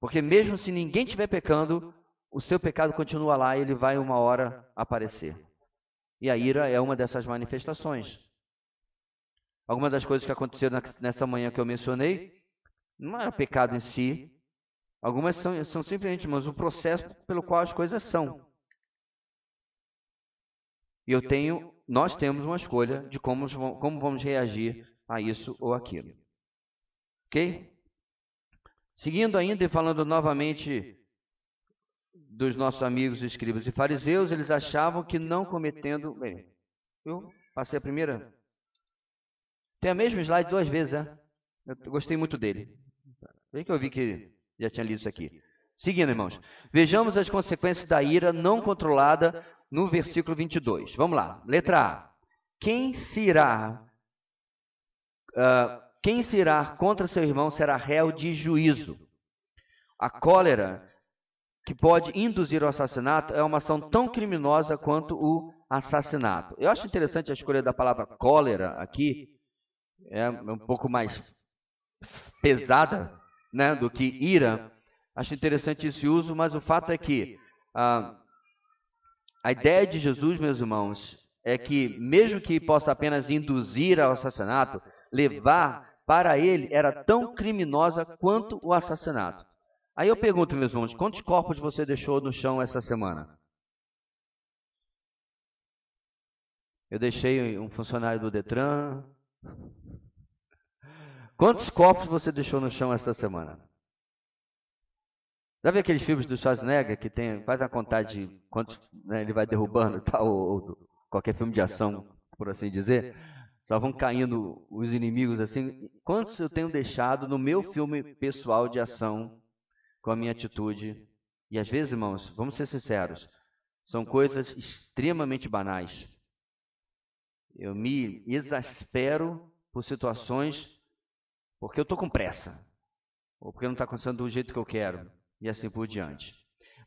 Porque mesmo se ninguém estiver pecando, o seu pecado continua lá e ele vai uma hora aparecer. E a ira é uma dessas manifestações. Algumas das coisas que aconteceram nessa manhã que eu mencionei, não era pecado em si. Algumas são simplesmente, irmãos, o processo pelo qual as coisas são. E nós temos uma escolha de como vamos reagir a isso ou aquilo. Ok? Seguindo ainda e falando novamente dos nossos amigos escribas e fariseus, eles achavam que não cometendo... Bem, eu passei a primeira... Tem a mesma slide 2 vezes, né? Eu gostei muito dele. Bem que eu vi que já tinha lido isso aqui. Seguindo, irmãos. Vejamos as consequências da ira não controlada no versículo 22. Vamos lá. Letra A. Quem se irá contra seu irmão será réu de juízo. A cólera que pode induzir ao assassinato é uma ação tão criminosa quanto o assassinato. Eu acho interessante a escolha da palavra cólera aqui, é um pouco mais pesada, né, do que ira. Acho interessante esse uso, mas o fato é que a ideia de Jesus, meus irmãos, é que mesmo que possa apenas induzir ao assassinato, levar para ele era tão criminosa quanto o assassinato. Aí eu pergunto, meus irmãos, quantos corpos você deixou no chão essa semana? Eu deixei um funcionário do Detran. Quantos corpos você deixou no chão essa semana? Já viu aqueles filmes do Schwarzenegger que faz a contagem de quantos, né, ele vai derrubando, tal, ou qualquer filme de ação, por assim dizer? Só vão caindo os inimigos assim. Quantos eu tenho deixado no meu filme pessoal de ação com a minha atitude? E às vezes, irmãos, vamos ser sinceros, são coisas extremamente banais. Eu me exaspero por situações porque eu estou com pressa, ou porque não está acontecendo do jeito que eu quero, e assim por diante.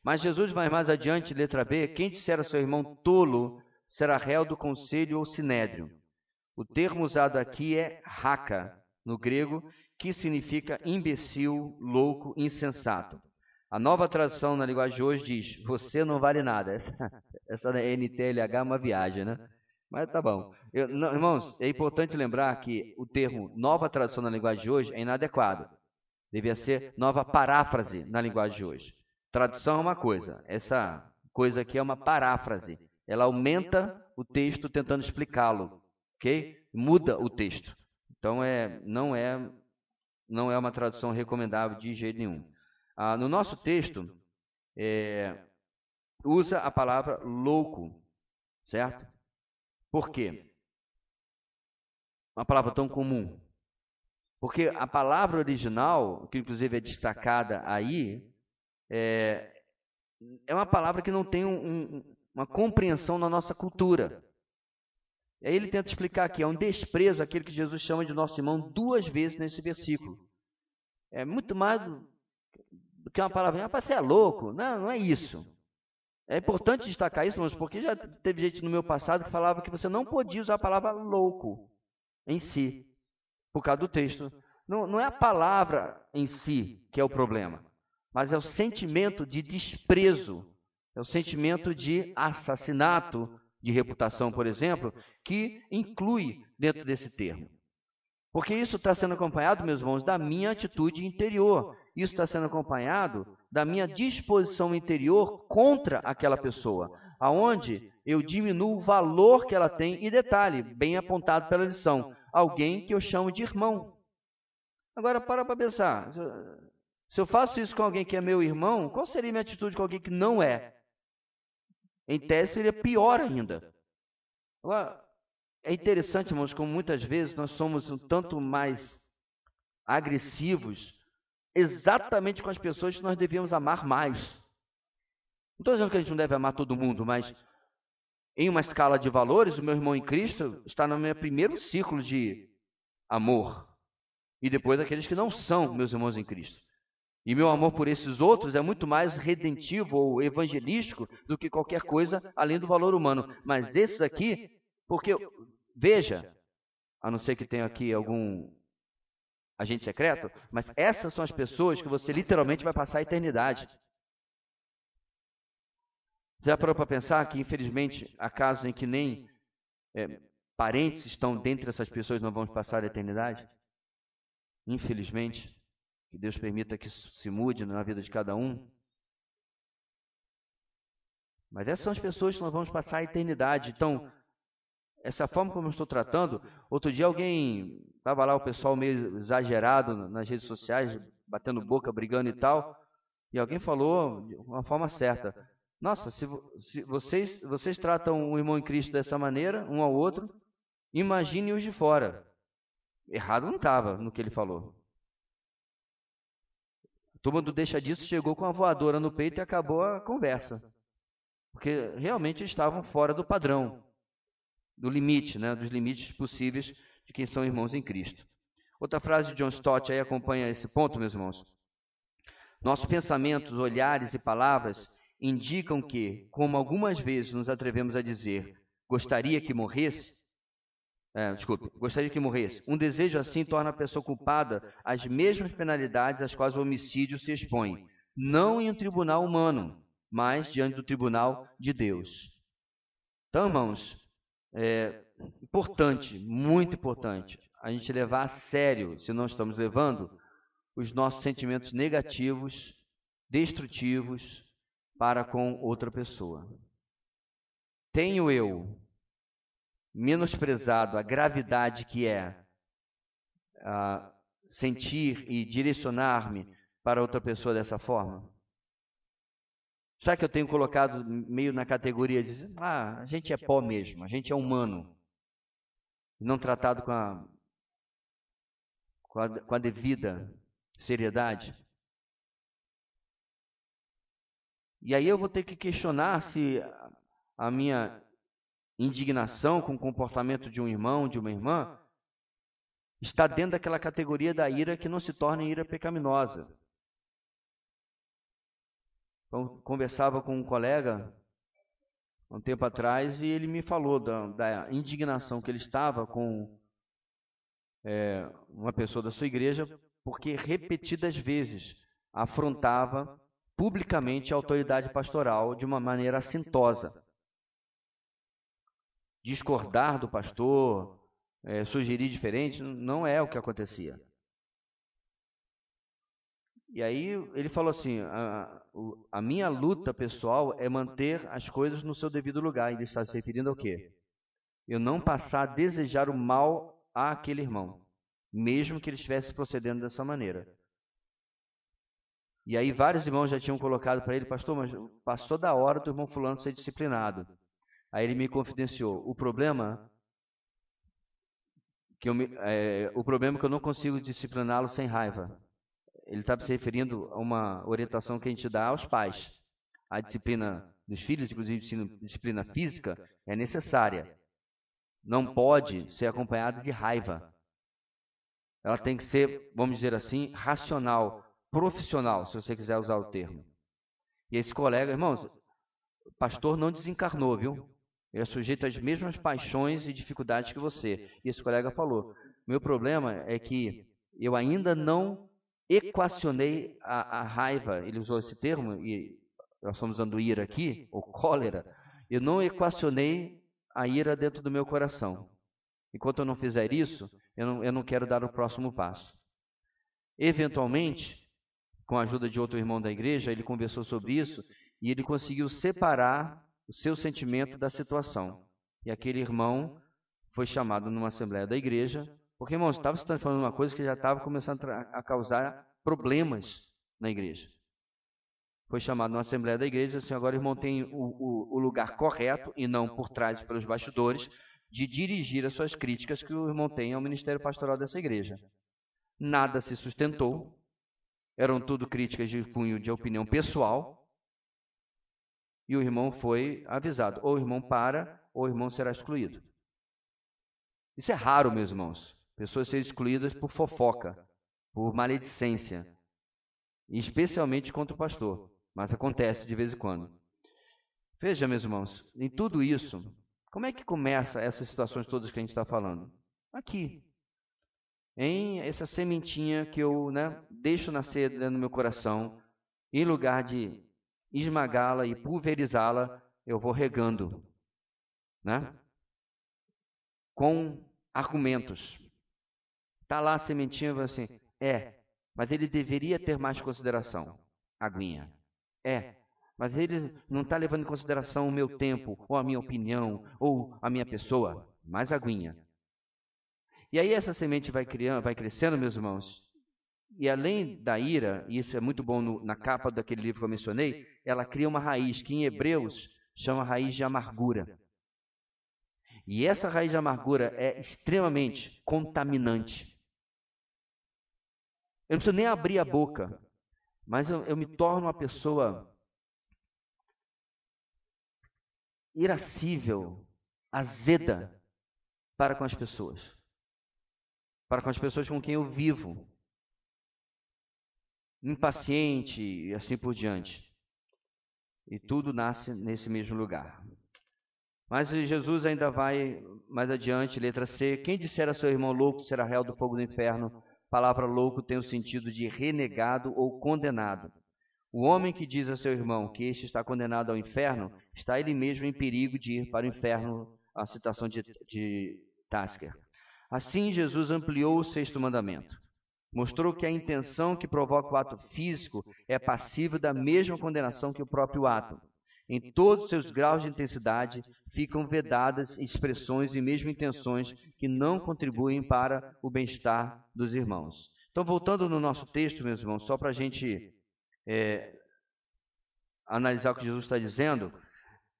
Mas Jesus vai mais adiante, letra B, quem disser ao seu irmão tolo será réu do conselho ou sinédrio. O termo usado aqui é raca, no grego, que significa imbecil, louco, insensato. A nova tradução na linguagem de hoje diz, você não vale nada. Essa NTLH é uma viagem, né? Mas tá bom. Irmãos, é importante lembrar que o termo nova tradução na linguagem de hoje é inadequado. Devia ser nova paráfrase na linguagem de hoje. Tradução é uma coisa, essa coisa aqui é uma paráfrase. Ela aumenta o texto tentando explicá-lo, ok? Muda o texto. Então não é uma tradução recomendável de jeito nenhum. No nosso texto, usa a palavra louco, certo? Por quê? Uma palavra tão comum. Porque a palavra original, que inclusive é destacada aí, é uma palavra que não tem uma compreensão na nossa cultura. E aí ele tenta explicar aqui, é um desprezo aquele que Jesus chama de nosso irmão 2 vezes nesse versículo. É muito mais do que uma palavra, você é louco. Não, não é isso. É importante destacar isso, irmãos, porque já teve gente no meu passado que falava que você não podia usar a palavra louco em si, por causa do texto. Não é a palavra em si que é o problema, mas é o sentimento de desprezo, é o sentimento de assassinato de reputação, por exemplo, que inclui dentro desse termo. Porque isso está sendo acompanhado, meus irmãos, da minha atitude interior. Isso está sendo acompanhado da minha disposição interior contra aquela pessoa, aonde eu diminuo o valor que ela tem. E detalhe, bem apontado pela lição, alguém que eu chamo de irmão. Agora, para pensar. Se eu faço isso com alguém que é meu irmão, qual seria a minha atitude com alguém que não é? Em tese, seria pior ainda. Agora, é interessante, irmãos, como muitas vezes nós somos um tanto mais agressivos exatamente com as pessoas que nós devíamos amar mais. Não estou dizendo que a gente não deve amar todo mundo, mas em uma escala de valores, o meu irmão em Cristo está no meu primeiro círculo de amor. E depois aqueles que não são meus irmãos em Cristo. E meu amor por esses outros é muito mais redentivo ou evangelístico do que qualquer coisa além do valor humano. Mas esses aqui, porque, veja, a não ser que tenha aqui algum agente secreto, mas essas são as pessoas que você literalmente vai passar a eternidade. Você já parou para pensar que, infelizmente, há casos em que nem parentes estão dentre essas pessoas e não vão passar a eternidade? Infelizmente, que Deus permita que isso se mude na vida de cada um. Mas essas são as pessoas que nós vamos passar a eternidade. Então, essa forma como eu estou tratando, outro dia alguém, estava lá o pessoal meio exagerado nas redes sociais, batendo boca, brigando e tal, e alguém falou de uma forma certa, nossa, se vocês tratam o irmão em Cristo dessa maneira, um ao outro, imagine os de fora. Errado não estava no que ele falou. A turma do deixa disso chegou com a voadora no peito e acabou a conversa. Porque realmente estavam fora do padrão, do limite, né, dos limites possíveis de quem são irmãos em Cristo. Outra frase de John Stott aí acompanha esse ponto, meus irmãos. Nossos pensamentos, olhares e palavras indicam que, como algumas vezes nos atrevemos a dizer, gostaria que morresse, um desejo assim torna a pessoa culpada às mesmas penalidades às quais o homicídio se expõe, não em um tribunal humano, mas diante do tribunal de Deus. Então, irmãos, é importante, muito importante, a gente levar a sério, se não estamos levando, os nossos sentimentos negativos, destrutivos para com outra pessoa. Tenho eu menosprezado a gravidade que é sentir e direcionar-me para outra pessoa dessa forma? Será que eu tenho colocado meio na categoria de dizer, a gente é pó mesmo, a gente é humano. não tratado com a devida seriedade. E aí eu vou ter que questionar se a minha indignação com o comportamento de um irmão, de uma irmã, está dentro daquela categoria da ira que não se torna ira pecaminosa. Então, conversava com um colega um tempo atrás e ele me falou da indignação que ele estava com uma pessoa da sua igreja, porque repetidas vezes afrontava publicamente a autoridade pastoral de uma maneira assintosa. Discordar do pastor, sugerir diferente, não é o que acontecia. E aí ele falou assim, a minha luta pessoal é manter as coisas no seu devido lugar. Ele está se referindo ao quê? Eu não passar a desejar o mal àquele irmão, mesmo que ele estivesse procedendo dessa maneira. E aí vários irmãos já tinham colocado para ele, pastor, mas passou da hora do irmão fulano ser disciplinado. Aí ele me confidenciou, o problema é que eu não consigo discipliná-lo sem raiva. Ele estava se referindo a uma orientação que a gente dá aos pais. A disciplina dos filhos, inclusive disciplina física, é necessária. Não pode ser acompanhada de raiva. Ela tem que ser, vamos dizer assim, racional, profissional, se você quiser usar o termo. E esse colega, irmãos, o pastor não desencarnou, viu? Ele é sujeito às mesmas paixões e dificuldades que você. E esse colega falou, meu problema é que eu ainda não equacionei a raiva, ele usou esse termo, e nós estamos usando ira aqui, ou cólera, eu não equacionei a ira dentro do meu coração. Enquanto eu não fizer isso, eu não quero dar o próximo passo. Eventualmente, com a ajuda de outro irmão da igreja, ele conversou sobre isso, e ele conseguiu separar o seu sentimento da situação. E aquele irmão foi chamado numa assembleia da igreja, porque, irmãos, estava se transformando em uma coisa que já estava começando a causar problemas na igreja. Foi chamado numa assembleia da igreja e disse assim, agora o irmão tem o lugar correto, e não por trás pelos bastidores, de dirigir as suas críticas que o irmão tem ao ministério pastoral dessa igreja. Nada se sustentou, eram tudo críticas de cunho de opinião pessoal, e o irmão foi avisado, ou o irmão para, ou o irmão será excluído. Isso é raro, meus irmãos. Pessoas serem excluídas por fofoca, por maledicência, e especialmente contra o pastor, mas acontece de vez em quando. Veja, meus irmãos, em tudo isso, como é que começa essas situações todas que a gente está falando? Aqui, em essa sementinha que eu deixo nascer dentro do meu coração, em lugar de esmagá-la e pulverizá-la, eu vou regando, com argumentos. Está lá a sementinha e assim, mas ele deveria ter mais consideração. Aguinha. Mas ele não está levando em consideração o meu tempo, ou a minha opinião, ou a minha pessoa. Mais aguinha. E aí essa semente vai crescendo, meus irmãos. E além da ira, e isso é muito bom na capa daquele livro que eu mencionei, ela cria uma raiz que em Hebreus chama raiz de amargura. E essa raiz de amargura é extremamente contaminante. Eu não preciso nem abrir a boca, mas eu me torno uma pessoa irascível, azeda para com as pessoas. Para com as pessoas com quem eu vivo. Impaciente e assim por diante. E tudo nasce nesse mesmo lugar. Mas Jesus ainda vai mais adiante, letra C. Quem disser a seu irmão louco será réu do fogo do inferno. Palavra louco tem o sentido de renegado ou condenado. O homem que diz a seu irmão que este está condenado ao inferno, está ele mesmo em perigo de ir para o inferno, a citação de Tasker. Assim, Jesus ampliou o sexto mandamento. Mostrou que a intenção que provoca o ato físico é passível da mesma condenação que o próprio ato. Em todos os seus graus de intensidade, ficam vedadas expressões e mesmo intenções que não contribuem para o bem-estar dos irmãos. Então, voltando no nosso texto, meus irmãos, só para a gente analisar o que Jesus está dizendo,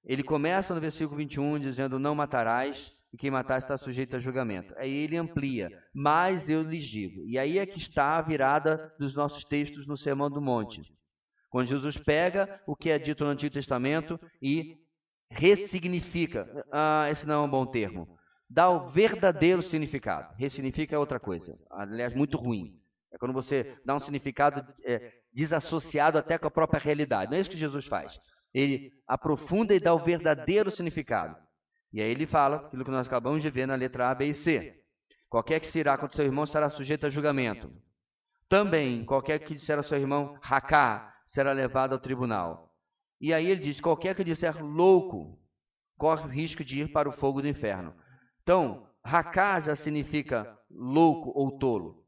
ele começa no versículo 21 dizendo, não matarás, e quem matar está sujeito a julgamento. Aí ele amplia, mas eu lhes digo. E aí é que está a virada dos nossos textos no Sermão do Monte. Quando Jesus pega o que é dito no Antigo Testamento e ressignifica. Esse não é um bom termo. Dá o verdadeiro significado. Ressignifica é outra coisa. Aliás, muito ruim. É quando você dá um significado desassociado até com a própria realidade. Não é isso que Jesus faz. Ele aprofunda e dá o verdadeiro significado. E aí ele fala aquilo que nós acabamos de ver na letra A, B e C. Qualquer que se irá contra seu irmão estará sujeito a julgamento. Também, qualquer que disser ao seu irmão, racá, será levado ao tribunal. E aí ele diz, qualquer que disser louco, corre o risco de ir para o fogo do inferno. Então, racá já significa louco ou tolo.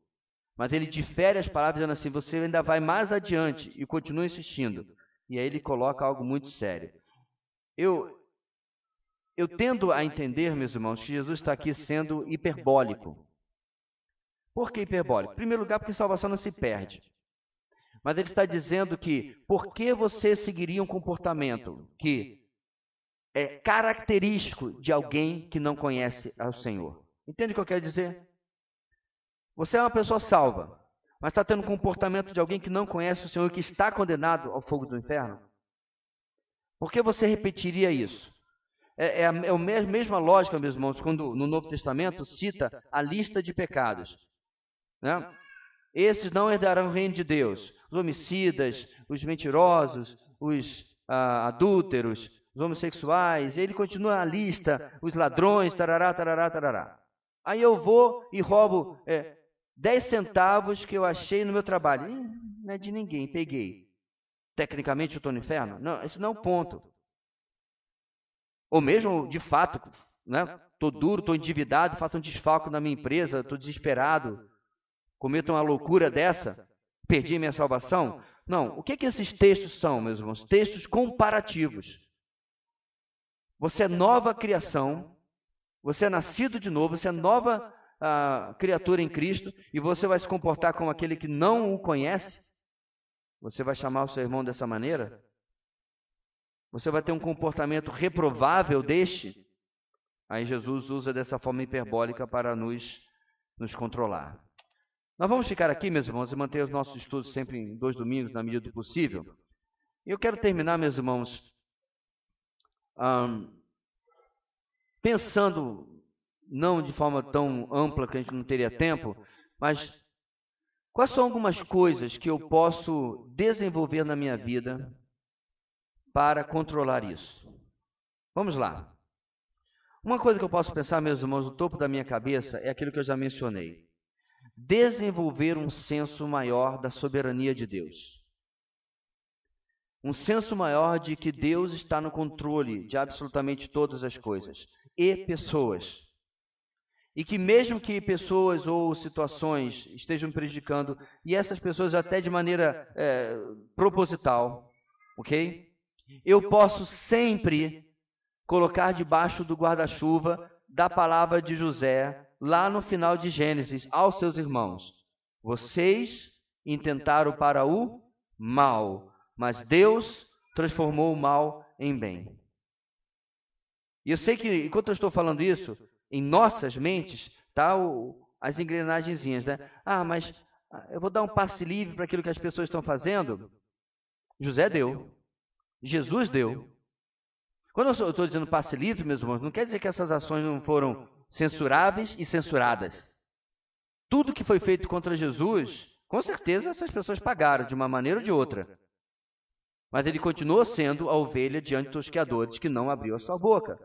Mas ele difere as palavras dizendo assim, você ainda vai mais adiante e continua insistindo. E aí ele coloca algo muito sério. Eu tendo a entender, meus irmãos, que Jesus está aqui sendo hiperbólico. Por que hiperbólico? Em primeiro lugar, porque salvação não se perde. Mas ele está dizendo que, por que você seguiria um comportamento que é característico de alguém que não conhece ao Senhor? Entende o que eu quero dizer? Você é uma pessoa salva, mas está tendo um comportamento de alguém que não conhece o Senhor e que está condenado ao fogo do inferno? Por que você repetiria isso? É a mesma lógica, meus irmãos, quando no Novo Testamento cita a lista de pecados. Né? Esses não herdarão o reino de Deus. Os homicidas, os mentirosos, os adúlteros, os homossexuais. Ele continua a lista, os ladrões, tarará, tarará, tarará. Aí eu vou e roubo 10 centavos que eu achei no meu trabalho. Não é de ninguém, peguei. Tecnicamente eu estou no inferno? Não, esse não é o ponto. Ou mesmo, de fato, estou duro, estou endividado, faço um desfalco na minha empresa, estou desesperado, cometo uma loucura dessa, perdi minha salvação. Não, o que esses textos são, meus irmãos? Textos comparativos. Você é nova criação, você é nascido de novo, você é nova criatura em Cristo, e você vai se comportar como aquele que não o conhece? Você vai chamar o seu irmão dessa maneira? Você vai ter um comportamento reprovável deste? Aí Jesus usa dessa forma hiperbólica para nos controlar. Nós vamos ficar aqui, meus irmãos, e manter os nossos estudos sempre em 2 domingos, na medida do possível. E eu quero terminar, meus irmãos, pensando, não de forma tão ampla que a gente não teria tempo, mas quais são algumas coisas que eu posso desenvolver na minha vida para controlar isso? Vamos lá. Uma coisa que eu posso pensar, meus irmãos, no topo da minha cabeça é aquilo que eu já mencionei. Desenvolver um senso maior da soberania de Deus. Um senso maior de que Deus está no controle de absolutamente todas as coisas e pessoas. E que mesmo que pessoas ou situações estejam prejudicando, e essas pessoas até de maneira proposital, ok? Eu posso sempre colocar debaixo do guarda-chuva da palavra de José, lá no final de Gênesis, aos seus irmãos. Vocês intentaram para o mal, mas Deus transformou o mal em bem. E eu sei que, enquanto eu estou falando isso, em nossas mentes, tá as engrenagenzinhas, né? Mas eu vou dar um passe livre para aquilo que as pessoas estão fazendo. José deu. Jesus deu. Quando eu estou dizendo passe livre, meus irmãos, não quer dizer que essas ações não foram censuráveis e censuradas. Tudo que foi feito contra Jesus, com certeza essas pessoas pagaram de uma maneira ou de outra. Mas ele continuou sendo a ovelha diante dos tosqueadores que não abriu a sua boca.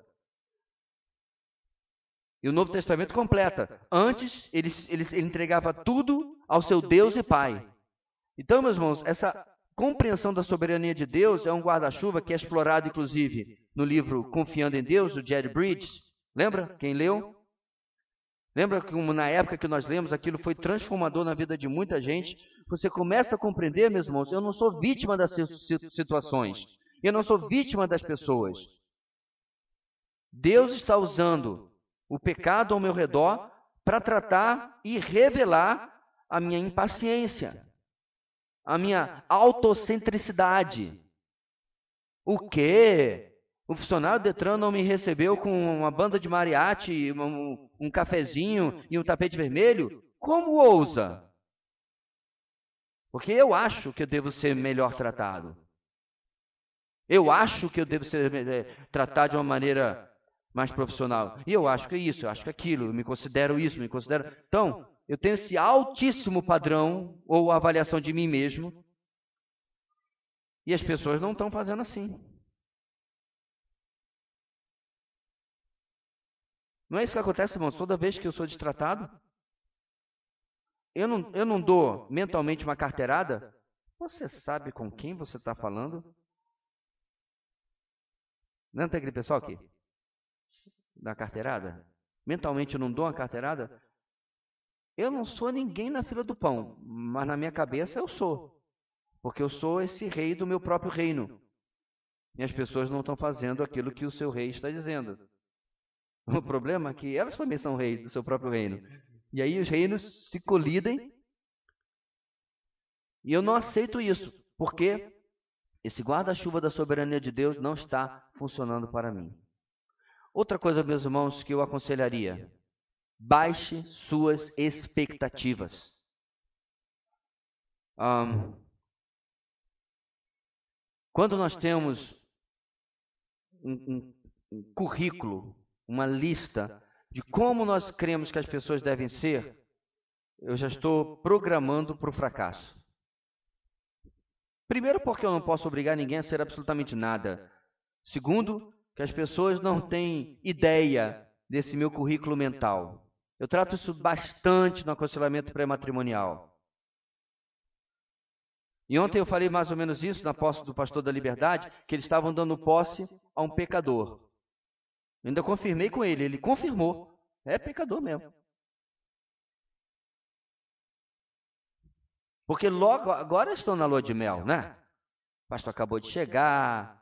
E o Novo Testamento completa. Antes, ele entregava tudo ao seu Deus e Pai. Então, meus irmãos, essa compreensão da soberania de Deus é um guarda-chuva que é explorado, inclusive, no livro Confiando em Deus, do Jerry Bridges. Lembra? Quem leu? Lembra como na época que nós lemos, aquilo foi transformador na vida de muita gente? Você começa a compreender, meus irmãos, eu não sou vítima das situações. Eu não sou vítima das pessoas. Deus está usando o pecado ao meu redor para tratar e revelar a minha impaciência, a minha autocentricidade. O quê? O funcionário do Detran não me recebeu com uma banda de mariachi, um cafezinho e um tapete vermelho? Como ousa? Porque eu acho que eu devo ser melhor tratado. Eu acho que eu devo ser tratado de uma maneira mais profissional. E eu acho que é isso, eu acho que é aquilo, eu me considero isso, me considero... Então, eu tenho esse altíssimo padrão ou avaliação de mim mesmo e as pessoas não estão fazendo assim. Não é isso que acontece, irmãos? Toda vez que eu sou destratado, eu não dou mentalmente uma carteirada. Você sabe com quem você está falando? Não tem aquele pessoal aqui? Da carteirada? Mentalmente eu não dou uma carteirada? Eu não sou ninguém na fila do pão, mas na minha cabeça eu sou. Porque eu sou esse rei do meu próprio reino. E as pessoas não estão fazendo aquilo que o seu rei está dizendo. O problema é que elas também são reis do seu próprio reino. E aí os reinos se colidem. E eu não aceito isso. Porque esse guarda-chuva da soberania de Deus não está funcionando para mim. Outra coisa, meus irmãos, que eu aconselharia. Baixe suas expectativas. Quando nós temos um currículo, uma lista de como nós cremos que as pessoas devem ser, eu já estou programando para o fracasso. Primeiro, porque eu não posso obrigar ninguém a ser absolutamente nada. Segundo, que as pessoas não têm ideia desse meu currículo mental. Eu trato isso bastante no aconselhamento pré-matrimonial. E ontem eu falei mais ou menos isso na posse do pastor da Liberdade, que eles estavam dando posse a um pecador. Eu ainda confirmei com ele, ele confirmou. É pecador mesmo. Porque logo, agora estão na lua de mel, né? O pastor acabou de chegar,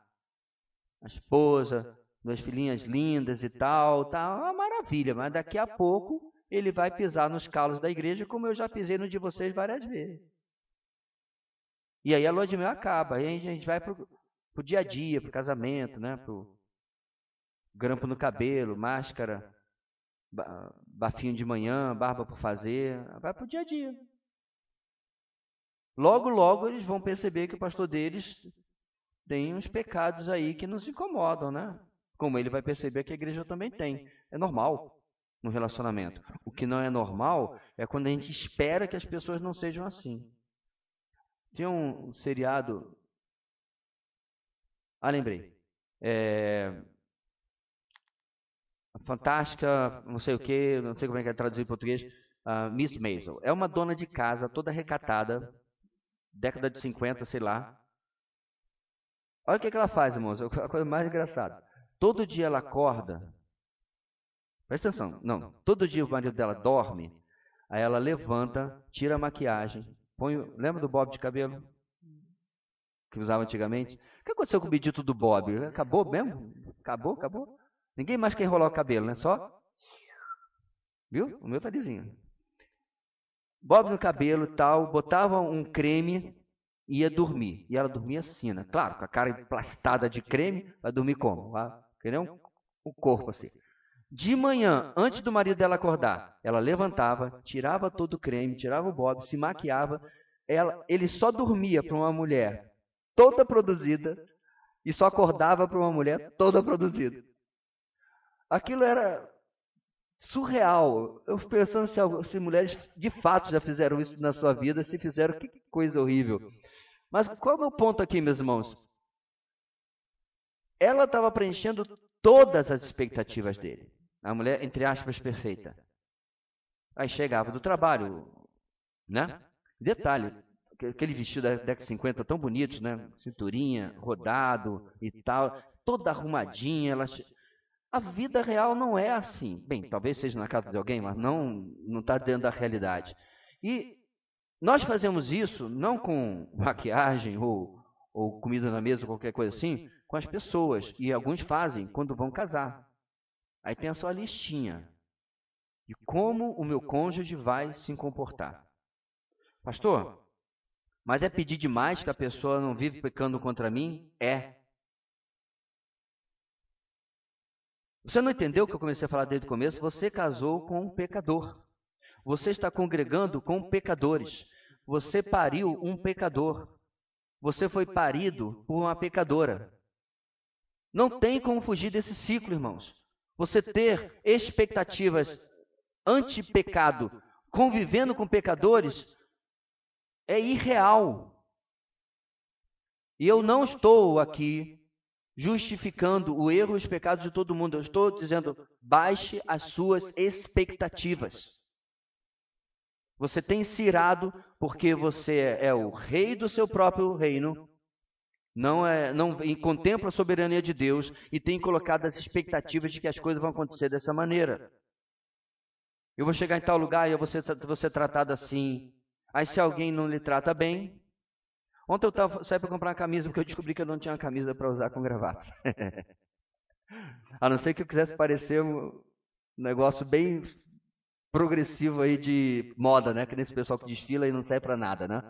a esposa, duas filhinhas lindas e tal, tá uma maravilha, mas daqui a pouco ele vai pisar nos calos da igreja, como eu já pisei no de vocês várias vezes. E aí a lua de mel acaba, aí a gente vai pro dia a dia, pro casamento, né? Pro grampo no cabelo, máscara, bafinho de manhã, barba por fazer, vai pro dia a dia. Logo, logo eles vão perceber que o pastor deles tem uns pecados aí que nos incomodam, né? Como ele vai perceber que a igreja também tem. É normal no relacionamento. O que não é normal é quando a gente espera que as pessoas não sejam assim. Tinha um seriado... lembrei. Fantástica, não sei o que, não sei como é que é traduzir em português. Miss Maisel. É uma dona de casa toda recatada, década de 50, sei lá. Olha o que ela faz, irmãos, é a coisa mais engraçada. Todo dia ela acorda, presta atenção, não, todo dia o marido dela dorme, aí ela levanta, tira a maquiagem, lembra do bob de cabelo? Que usava antigamente? O que aconteceu com o bendito do bob? Acabou mesmo? Acabou? Ninguém mais quer enrolar o cabelo, né? Só, viu? O meu tá lisinho. Bob no cabelo e tal, botava um creme e ia dormir. E ela dormia assim, né? Claro, com a cara emplastada de creme, vai dormir como? Que nem um corpo assim. De manhã, antes do marido dela acordar, ela levantava, tirava todo o creme, tirava o bob, se maquiava. Ele só dormia para uma mulher toda produzida e só acordava para uma mulher toda produzida. Aquilo era surreal. Eu fico pensando se mulheres de fato já fizeram isso na sua vida, se fizeram, que coisa horrível. Mas qual é o meu ponto aqui, meus irmãos? Ela estava preenchendo todas as expectativas dele. A mulher, entre aspas, perfeita. Aí chegava do trabalho, né? Detalhe, aquele vestido da década de 50 tão bonito, né? Cinturinha, rodado e tal, toda arrumadinha. A vida real não é assim. Bem, talvez seja na casa de alguém, mas não está dentro da realidade. E nós fazemos isso não com maquiagem ou comida na mesa ou qualquer coisa assim, com as pessoas. E alguns fazem quando vão casar. Aí tem a sua listinha de como o meu cônjuge vai se comportar. Pastor, mas é pedir demais que a pessoa não vive pecando contra mim? É. Você não entendeu o que eu comecei a falar desde o começo? Você casou com um pecador. Você está congregando com pecadores. Você pariu um pecador. Você foi parido por uma pecadora. Não tem como fugir desse ciclo, irmãos. Você ter expectativas anti-pecado, convivendo com pecadores, é irreal. E eu não estou aqui justificando o erro e os pecados de todo mundo. Eu estou dizendo, baixe as suas expectativas. Você tem se irado porque você é o rei do seu próprio reino, não contempla a soberania de Deus e tem colocado as expectativas de que as coisas vão acontecer dessa maneira. Eu vou chegar em tal lugar e eu vou ser tratado assim. Aí se alguém não lhe trata bem... Ontem eu saí para comprar uma camisa porque eu descobri que eu não tinha uma camisa para usar com gravata. A não ser que eu quisesse parecer um negócio bem progressivo aí de moda, né? Que nesse pessoal que desfila e não serve para nada, né?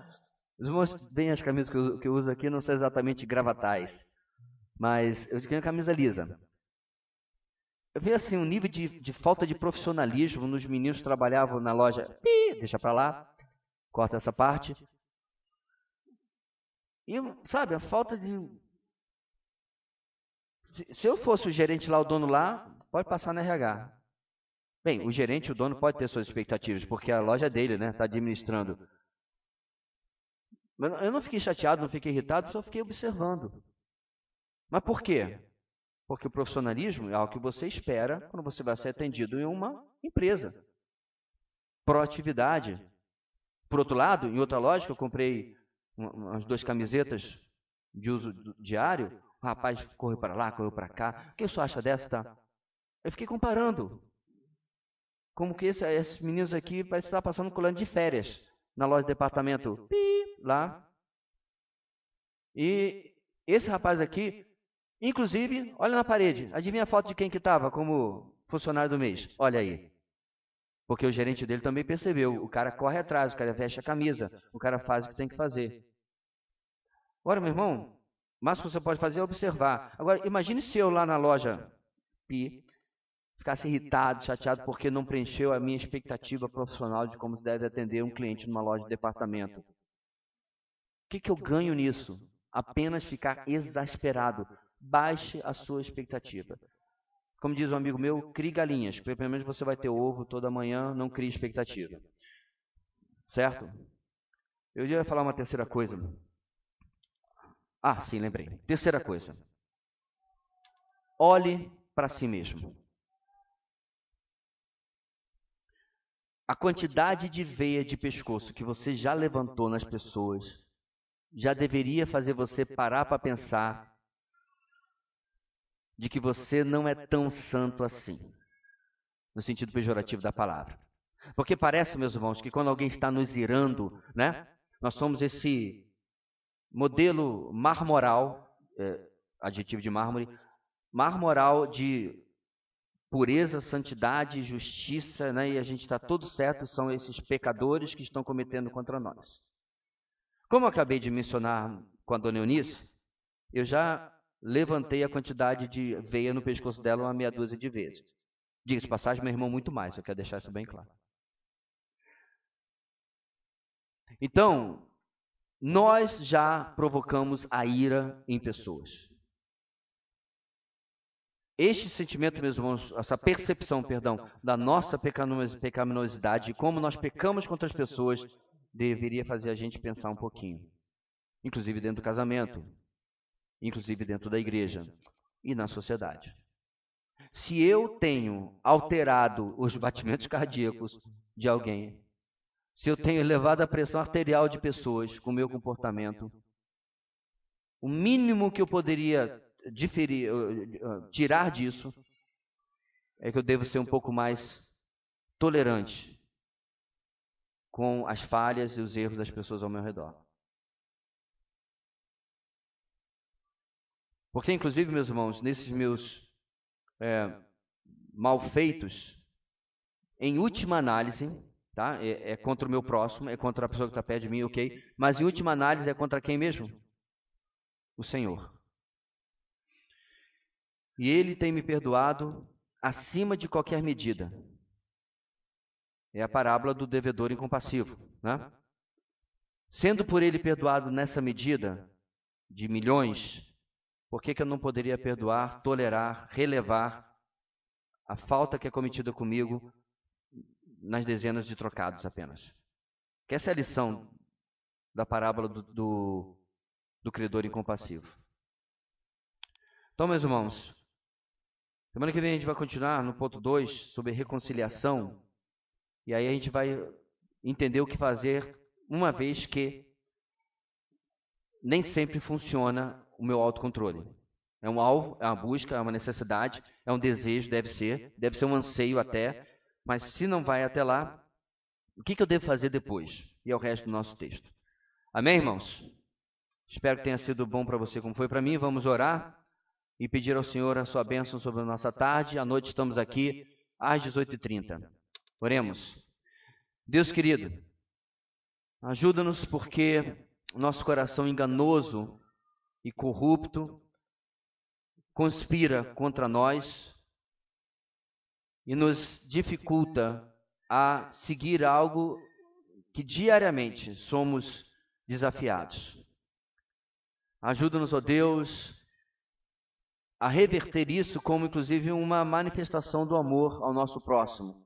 Os irmãos bem as camisas que eu uso aqui não são exatamente gravatais, mas eu tenho camisa lisa. Eu vi assim um nível de falta de profissionalismo nos meninos que trabalhavam na loja. Deixa para lá, corta essa parte. E, sabe, a falta de... Se eu fosse o gerente lá, o dono lá, pode passar na RH. Bem, o gerente, o dono pode ter suas expectativas, porque a loja é dele, né? Está administrando. Eu não fiquei chateado, não fiquei irritado, só fiquei observando. Mas por quê? Porque o profissionalismo é algo que você espera quando você vai ser atendido em uma empresa. Proatividade. Por outro lado, em outra lógica, eu comprei umas 2 camisetas de uso diário. O rapaz correu para lá, correu para cá. O que o senhor acha dessa? Tá? Eu fiquei comparando. Como que esses meninos aqui parecem estar passando colando de férias na loja de departamento lá. E esse rapaz aqui, inclusive, olha na parede. Adivinha a foto de quem que estava como funcionário do mês? Olha aí. Porque o gerente dele também percebeu. O cara corre atrás, o cara veste a camisa, o cara faz o que tem que fazer. Agora, meu irmão, o máximo que você pode fazer é observar. Agora, imagine se eu lá na loja ficasse irritado, chateado porque não preencheu a minha expectativa profissional de como se deve atender um cliente numa loja de departamento. O que eu ganho nisso? Apenas ficar exasperado. Baixe a sua expectativa. Como diz um amigo meu, crie galinhas, porque pelo menos você vai ter ovo toda manhã, não crie expectativa. Certo? Eu ia falar uma terceira coisa. Ah, sim, lembrei. Terceira coisa. Olhe para si mesmo. A quantidade de veia de pescoço que você já levantou nas pessoas já deveria fazer você parar para pensar de que você não é tão santo assim, no sentido pejorativo da palavra. Porque parece, meus irmãos, que quando alguém está nos irando, né, nós somos esse modelo marmoral, adjetivo de mármore, marmoral de pureza, santidade, justiça, né, e a gente está todo certo, são esses pecadores que estão cometendo contra nós. Como eu acabei de mencionar com a dona Eunice, eu já levantei a quantidade de veia no pescoço dela uma meia dúzia de vezes. Diga-se de passagem, meu irmão, muito mais, eu quero deixar isso bem claro. Então, nós já provocamos a ira em pessoas. Este sentimento, meus irmãos, essa percepção, da nossa pecaminosidade, como nós pecamos contra as pessoas, deveria fazer a gente pensar um pouquinho. Inclusive dentro do casamento, inclusive dentro da igreja e na sociedade. Se eu tenho alterado os batimentos cardíacos de alguém, se eu tenho elevado a pressão arterial de pessoas com o meu comportamento, o mínimo que eu poderia tirar disso é que eu devo ser um pouco mais tolerante com as falhas e os erros das pessoas ao meu redor. Porque, inclusive, meus irmãos, nesses meus malfeitos, em última análise, tá? É contra o meu próximo, é contra a pessoa que está perto de mim, ok? Mas em última análise é contra quem mesmo? O Senhor. E Ele tem me perdoado acima de qualquer medida. É a parábola do devedor incompassivo, né? Sendo por ele perdoado nessa medida de milhões, por que eu não poderia perdoar, tolerar, relevar a falta que é cometida comigo nas dezenas de trocados apenas? Que essa é a lição da parábola do credor incompassivo. Então, meus irmãos, semana que vem a gente vai continuar no ponto 2 sobre reconciliação. E aí a gente vai entender o que fazer, uma vez que nem sempre funciona o meu autocontrole. É um alvo, é uma busca, é uma necessidade, é um desejo, deve ser um anseio até, mas se não vai até lá, o que eu devo fazer depois? E é o resto do nosso texto. Amém, irmãos? Espero que tenha sido bom para você como foi para mim. Vamos orar e pedir ao Senhor a sua bênção sobre a nossa tarde. À noite estamos aqui às 18h30. Oremos. Deus querido, ajuda-nos porque o nosso coração enganoso e corrupto conspira contra nós e nos dificulta a seguir algo que diariamente somos desafiados. Ajuda-nos, ó Deus, a reverter isso como inclusive uma manifestação do amor ao nosso próximo.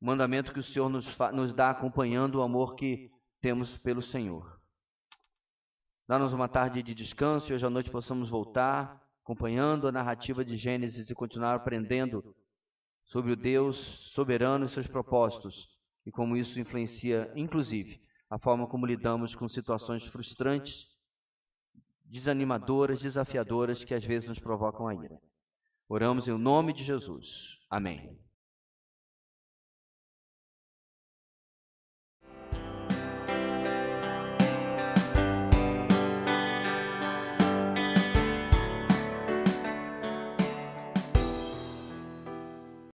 Mandamento que o Senhor nos dá acompanhando o amor que temos pelo Senhor. Dá-nos uma tarde de descanso e hoje à noite possamos voltar acompanhando a narrativa de Gênesis e continuar aprendendo sobre o Deus soberano e seus propósitos e como isso influencia, inclusive, a forma como lidamos com situações frustrantes, desanimadoras, desafiadoras que às vezes nos provocam a ira. Oramos em nome de Jesus. Amém.